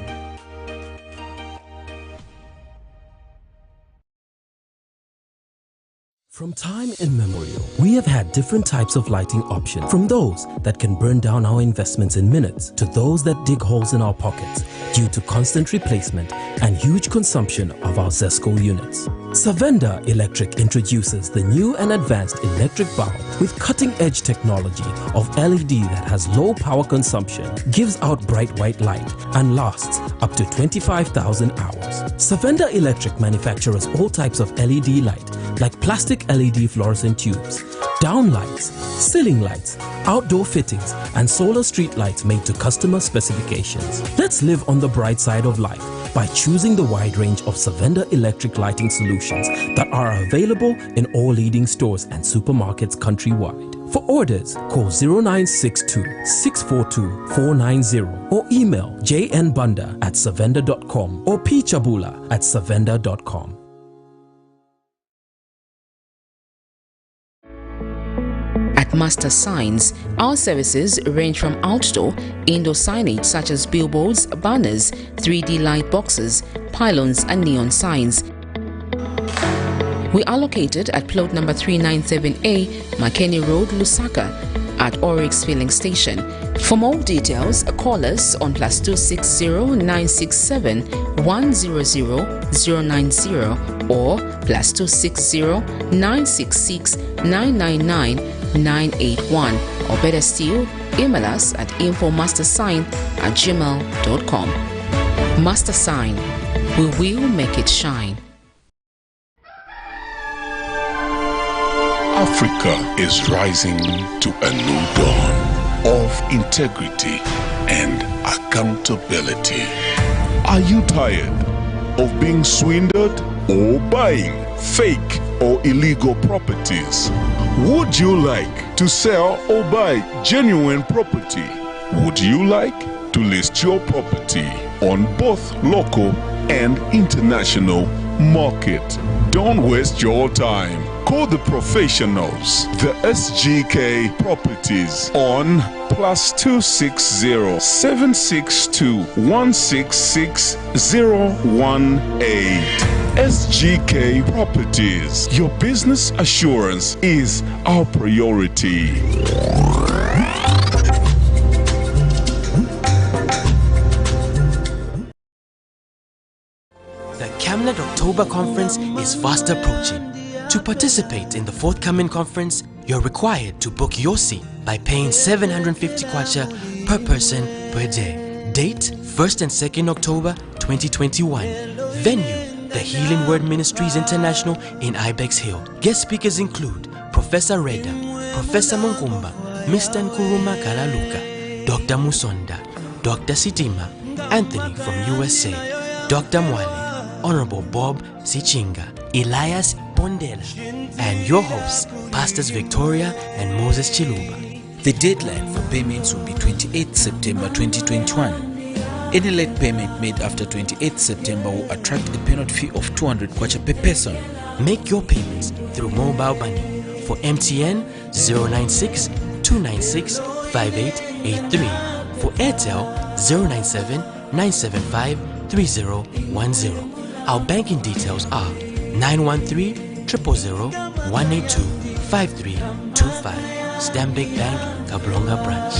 From time immemorial, we have had different types of lighting options, from those that can burn down our investments in minutes to those that dig holes in our pockets due to constant replacement and huge consumption of our ZESCO units. Savenda Electric introduces the new and advanced electric bulb with cutting-edge technology of LED that has low power consumption, gives out bright white light, and lasts up to 25,000 hours. Savenda Electric manufactures all types of LED light, like plastic LED fluorescent tubes, down lights, ceiling lights, outdoor fittings, and solar street lights made to customer specifications. Let's live on the bright side of life by choosing the wide range of Savenda electric lighting solutions that are available in all leading stores and supermarkets countrywide. For orders, call 0962 642 490 or email jnbunda@savenda.com or pchabula@savenda.com. Master Signs. Our services range from outdoor, indoor signage such as billboards, banners, 3D light boxes, pylons and neon signs. We are located at plot number 397A, Makeni Road, Lusaka, at Oryx Filling Station. For more details, call us on +260 967 100 090 or +260 966 999 981, or better still, email us at infomastersign@gmail.com. Master Sign, we will make it shine. Africa is rising to a new dawn of integrity and accountability. Are you tired of being swindled or buying fake or illegal properties? Would you like to sell or buy genuine property? Would you like to list your property on both local and international market? Don't waste your time. Call the professionals, the SGK Properties, on +260 762 166 018. SGK Properties. Your business assurance is our priority. The Camnet October Conference is fast approaching. To participate in the forthcoming conference, you're required to book your seat by paying 750 kwacha per person per day. Date 1st and 2nd October 2021. Venue, the Healing Word Ministries International in Ibex Hill. Guest speakers include Professor Reda, Professor Munkumba, Mr. Nkuruma Kalaluka, Dr. Musonda, Dr. Sitima, Anthony from USA, Dr. Mwale, Honorable Bob Sichinga, Elias Bondela, and your hosts, Pastors Victoria and Moses Chiluba. The deadline for payments will be 28 September 2021. Any late payment made after 28 September will attract a penalty fee of 200 kwacha per person. Make your payments through mobile money. For MTN, 096 296 5883. For Airtel, 097 975 3010. Our banking details are 913 000 182 5325. Stanbic Bank, Kablonga Branch.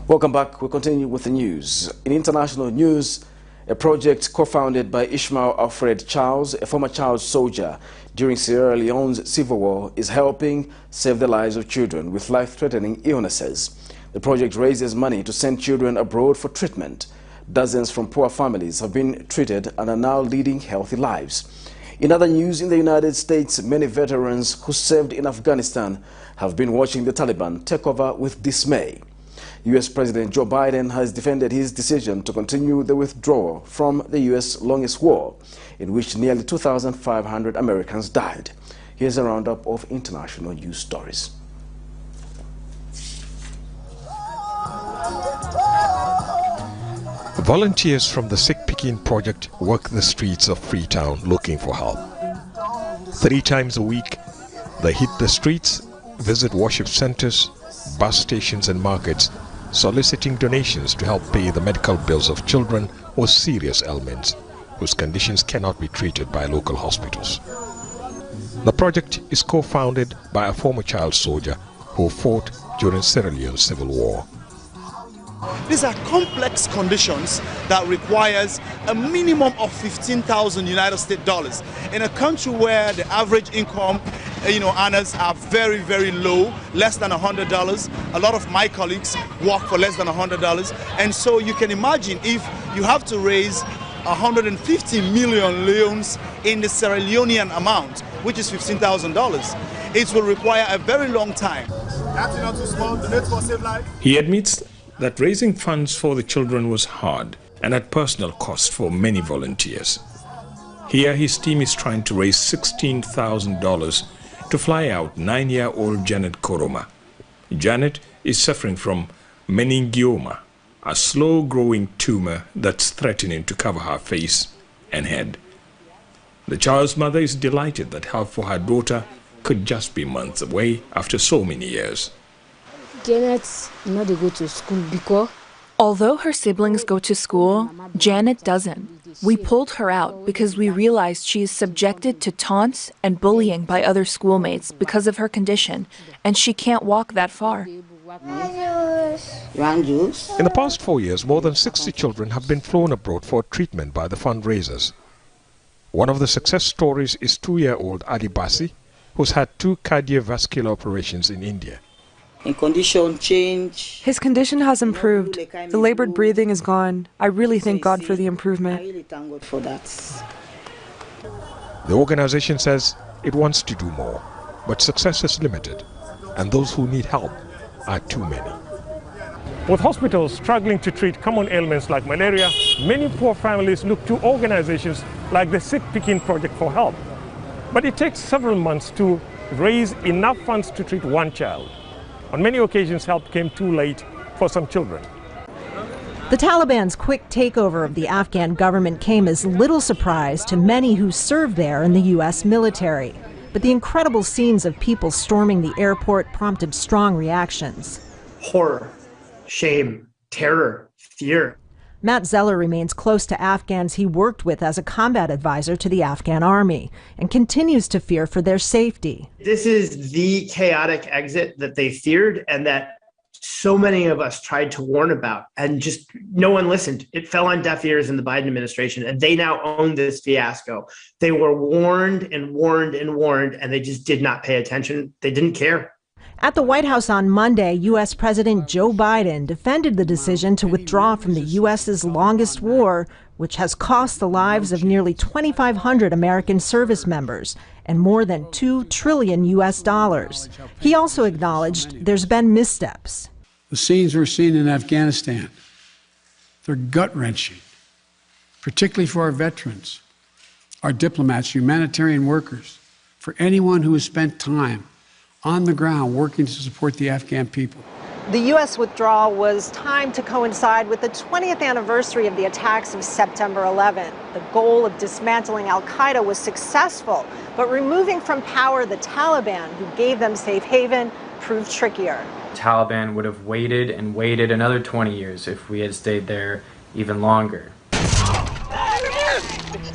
Welcome back. We'll continue with the news. In international news, a project co-founded by Ishmael Alfred Charles, a former child soldier during Sierra Leone's civil war, is helping save the lives of children with life-threatening illnesses. The project raises money to send children abroad for treatment. Dozens from poor families have been treated and are now leading healthy lives. In other news, in the United States, many veterans who served in Afghanistan have been watching the Taliban take over with dismay. U.S. President Joe Biden has defended his decision to continue the withdrawal from the U.S. longest war, in which nearly 2,500 Americans died. Here's a roundup of international news stories. Volunteers from the Sick Picking Project work the streets of Freetown looking for help. 3 times a week, they hit the streets, visit worship centers, bus stations and markets, soliciting donations to help pay the medical bills of children with serious ailments whose conditions cannot be treated by local hospitals. The project is co-founded by a former child soldier who fought during Sierra Leone's civil war. These are complex conditions that requires a minimum of 15,000 United States dollars in a country where the average income earners are very, very low, less than $100. A lot of my colleagues work for less than $100. And so you can imagine if you have to raise 150 million leones in the Sierra Leonean amount, which is $15,000, it will require a very long time. That's not too small. Donate for Save Life. He admits that raising funds for the children was hard and at personal cost for many volunteers. Here his team is trying to raise $16,000 to fly out 9-year-old Janet Koroma. Janet is suffering from meningioma, a slow-growing tumor that's threatening to cover her face and head. The child's mother is delighted that help for her daughter could just be months away after so many years. Janet's not go to school because... Although her siblings go to school, Janet doesn't. We pulled her out because we realized she is subjected to taunts and bullying by other schoolmates because of her condition, and she can't walk that far. In the past 4 years, more than 60 children have been flown abroad for treatment by the fundraisers. One of the success stories is 2-year-old Adibasi, who's had 2 cardiovascular operations in India. Condition change. His condition has improved. The labored breathing is gone. I really thank God for the improvement. I really thank God for that. The organization says it wants to do more, but success is limited, and those who need help are too many. With hospitals struggling to treat common ailments like malaria, many poor families look to organizations like the Sick Picking Project for help. But it takes several months to raise enough funds to treat one child. On many occasions, help came too late for some children. The Taliban's quick takeover of the Afghan government came as little surprise to many who served there in the U.S. military. But the incredible scenes of people storming the airport prompted strong reactions. Horror, shame, terror, fear. Matt Zeller remains close to Afghans he worked with as a combat advisor to the Afghan army and continues to fear for their safety. This is the chaotic exit that they feared and that so many of us tried to warn about, and just no one listened. It fell on deaf ears in the Biden administration, and they now own this fiasco. They were warned and warned and warned, and they just did not pay attention. They didn't care. At the White House on Monday, U.S. President Joe Biden defended the decision to withdraw from the U.S.'s longest war, which has cost the lives of nearly 2,500 American service members and more than $2 trillion U.S. dollars. He also acknowledged there's been missteps. The scenes we're seeing in Afghanistan, they're gut-wrenching, particularly for our veterans, our diplomats, humanitarian workers, for anyone who has spent time on the ground working to support the Afghan people. The U.S. withdrawal was timed to coincide with the 20th anniversary of the attacks of September 11. The goal of dismantling al-Qaeda was successful, but removing from power the Taliban, who gave them safe haven, proved trickier. The Taliban would have waited and waited another 20 years if we had stayed there even longer.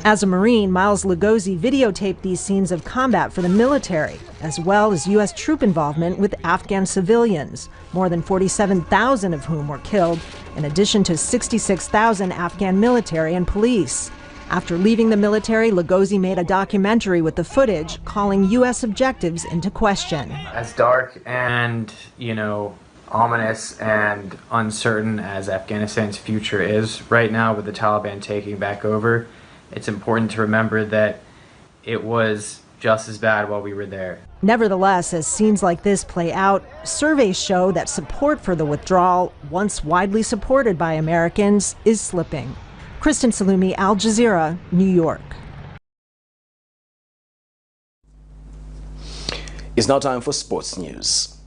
As a Marine, Miles Lugosi videotaped these scenes of combat for the military, as well as U.S. troop involvement with Afghan civilians, more than 47,000 of whom were killed, in addition to 66,000 Afghan military and police. After leaving the military, Lugosi made a documentary with the footage, calling U.S. objectives into question. As dark and, ominous and uncertain as Afghanistan's future is right now with the Taliban taking back over, it's important to remember that it was just as bad while we were there. Nevertheless, as scenes like this play out, surveys show that support for the withdrawal, once widely supported by Americans, is slipping. Kristen Salumi, Al Jazeera, New York. It's now time for sports news.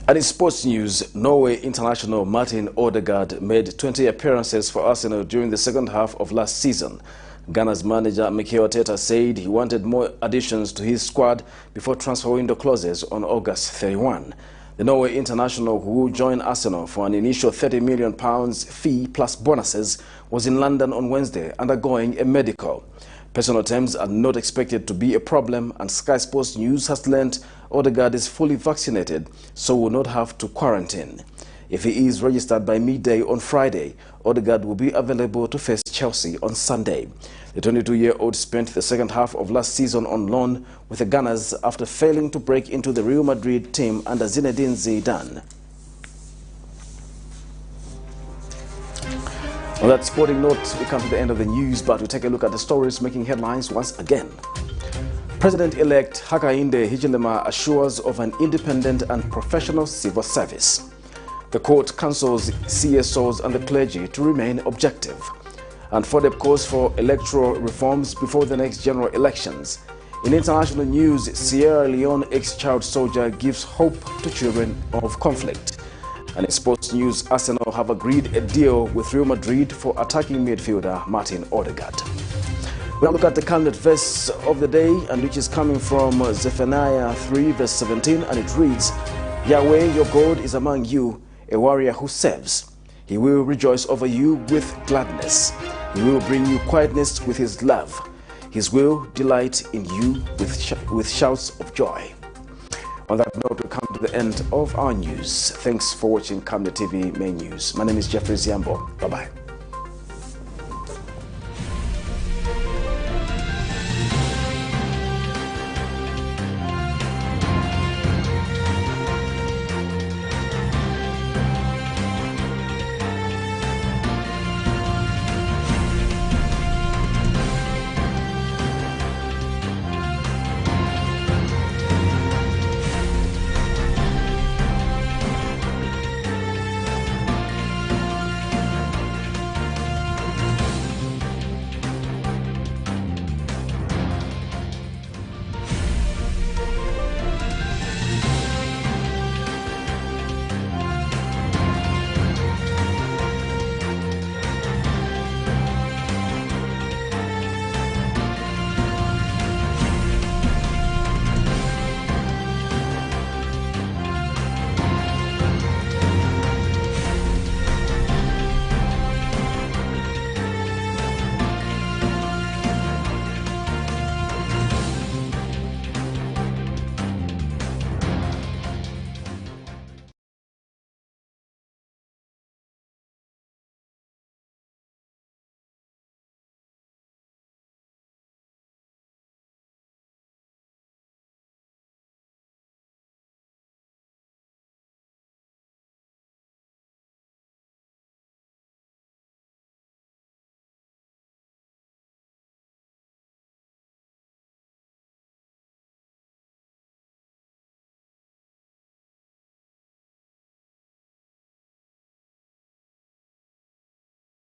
And in sports news, Norway international Martin Odegaard made 20 appearances for Arsenal during the second half of last season. Ghana's manager Mikel Arteta said he wanted more additions to his squad before transfer window closes on August 31. The Norway international, who will join Arsenal for an initial £30 million fee plus bonuses, was in London on Wednesday undergoing a medical. Personal terms are not expected to be a problem, and Sky Sports News has learned Odegaard is fully vaccinated, so will not have to quarantine. If he is registered by midday on Friday, Odegaard will be available to face Chelsea on Sunday. The 22-year-old spent the second half of last season on loan with the Gunners after failing to break into the Real Madrid team under Zinedine Zidane. On that sporting note, we come to the end of the news, but we take a look at the stories making headlines once again. President-elect HAKAINDE HICHILEMA assures of an independent and professional civil service. The court counsels CSOs and the clergy to remain objective. And FODEP calls for electoral reforms before the next general elections. In international news, Sierra Leone ex-child soldier gives hope to children of conflict. And in sports news, Arsenal have agreed a deal with Real Madrid for attacking midfielder Martin Odegaard. We'll look at the Camnet verse of the day, and which is coming from ZEPHANIAH 3 verse 17, and it reads, Yahweh your God is among you, a warrior who serves. He will rejoice over you with gladness. He will bring you quietness with his love. His will delight in you with shouts of joy. On that note, we come to the end of our news. Thanks for watching Camnet TV Main News. My name is Jeffrey Ziambo. Bye-bye.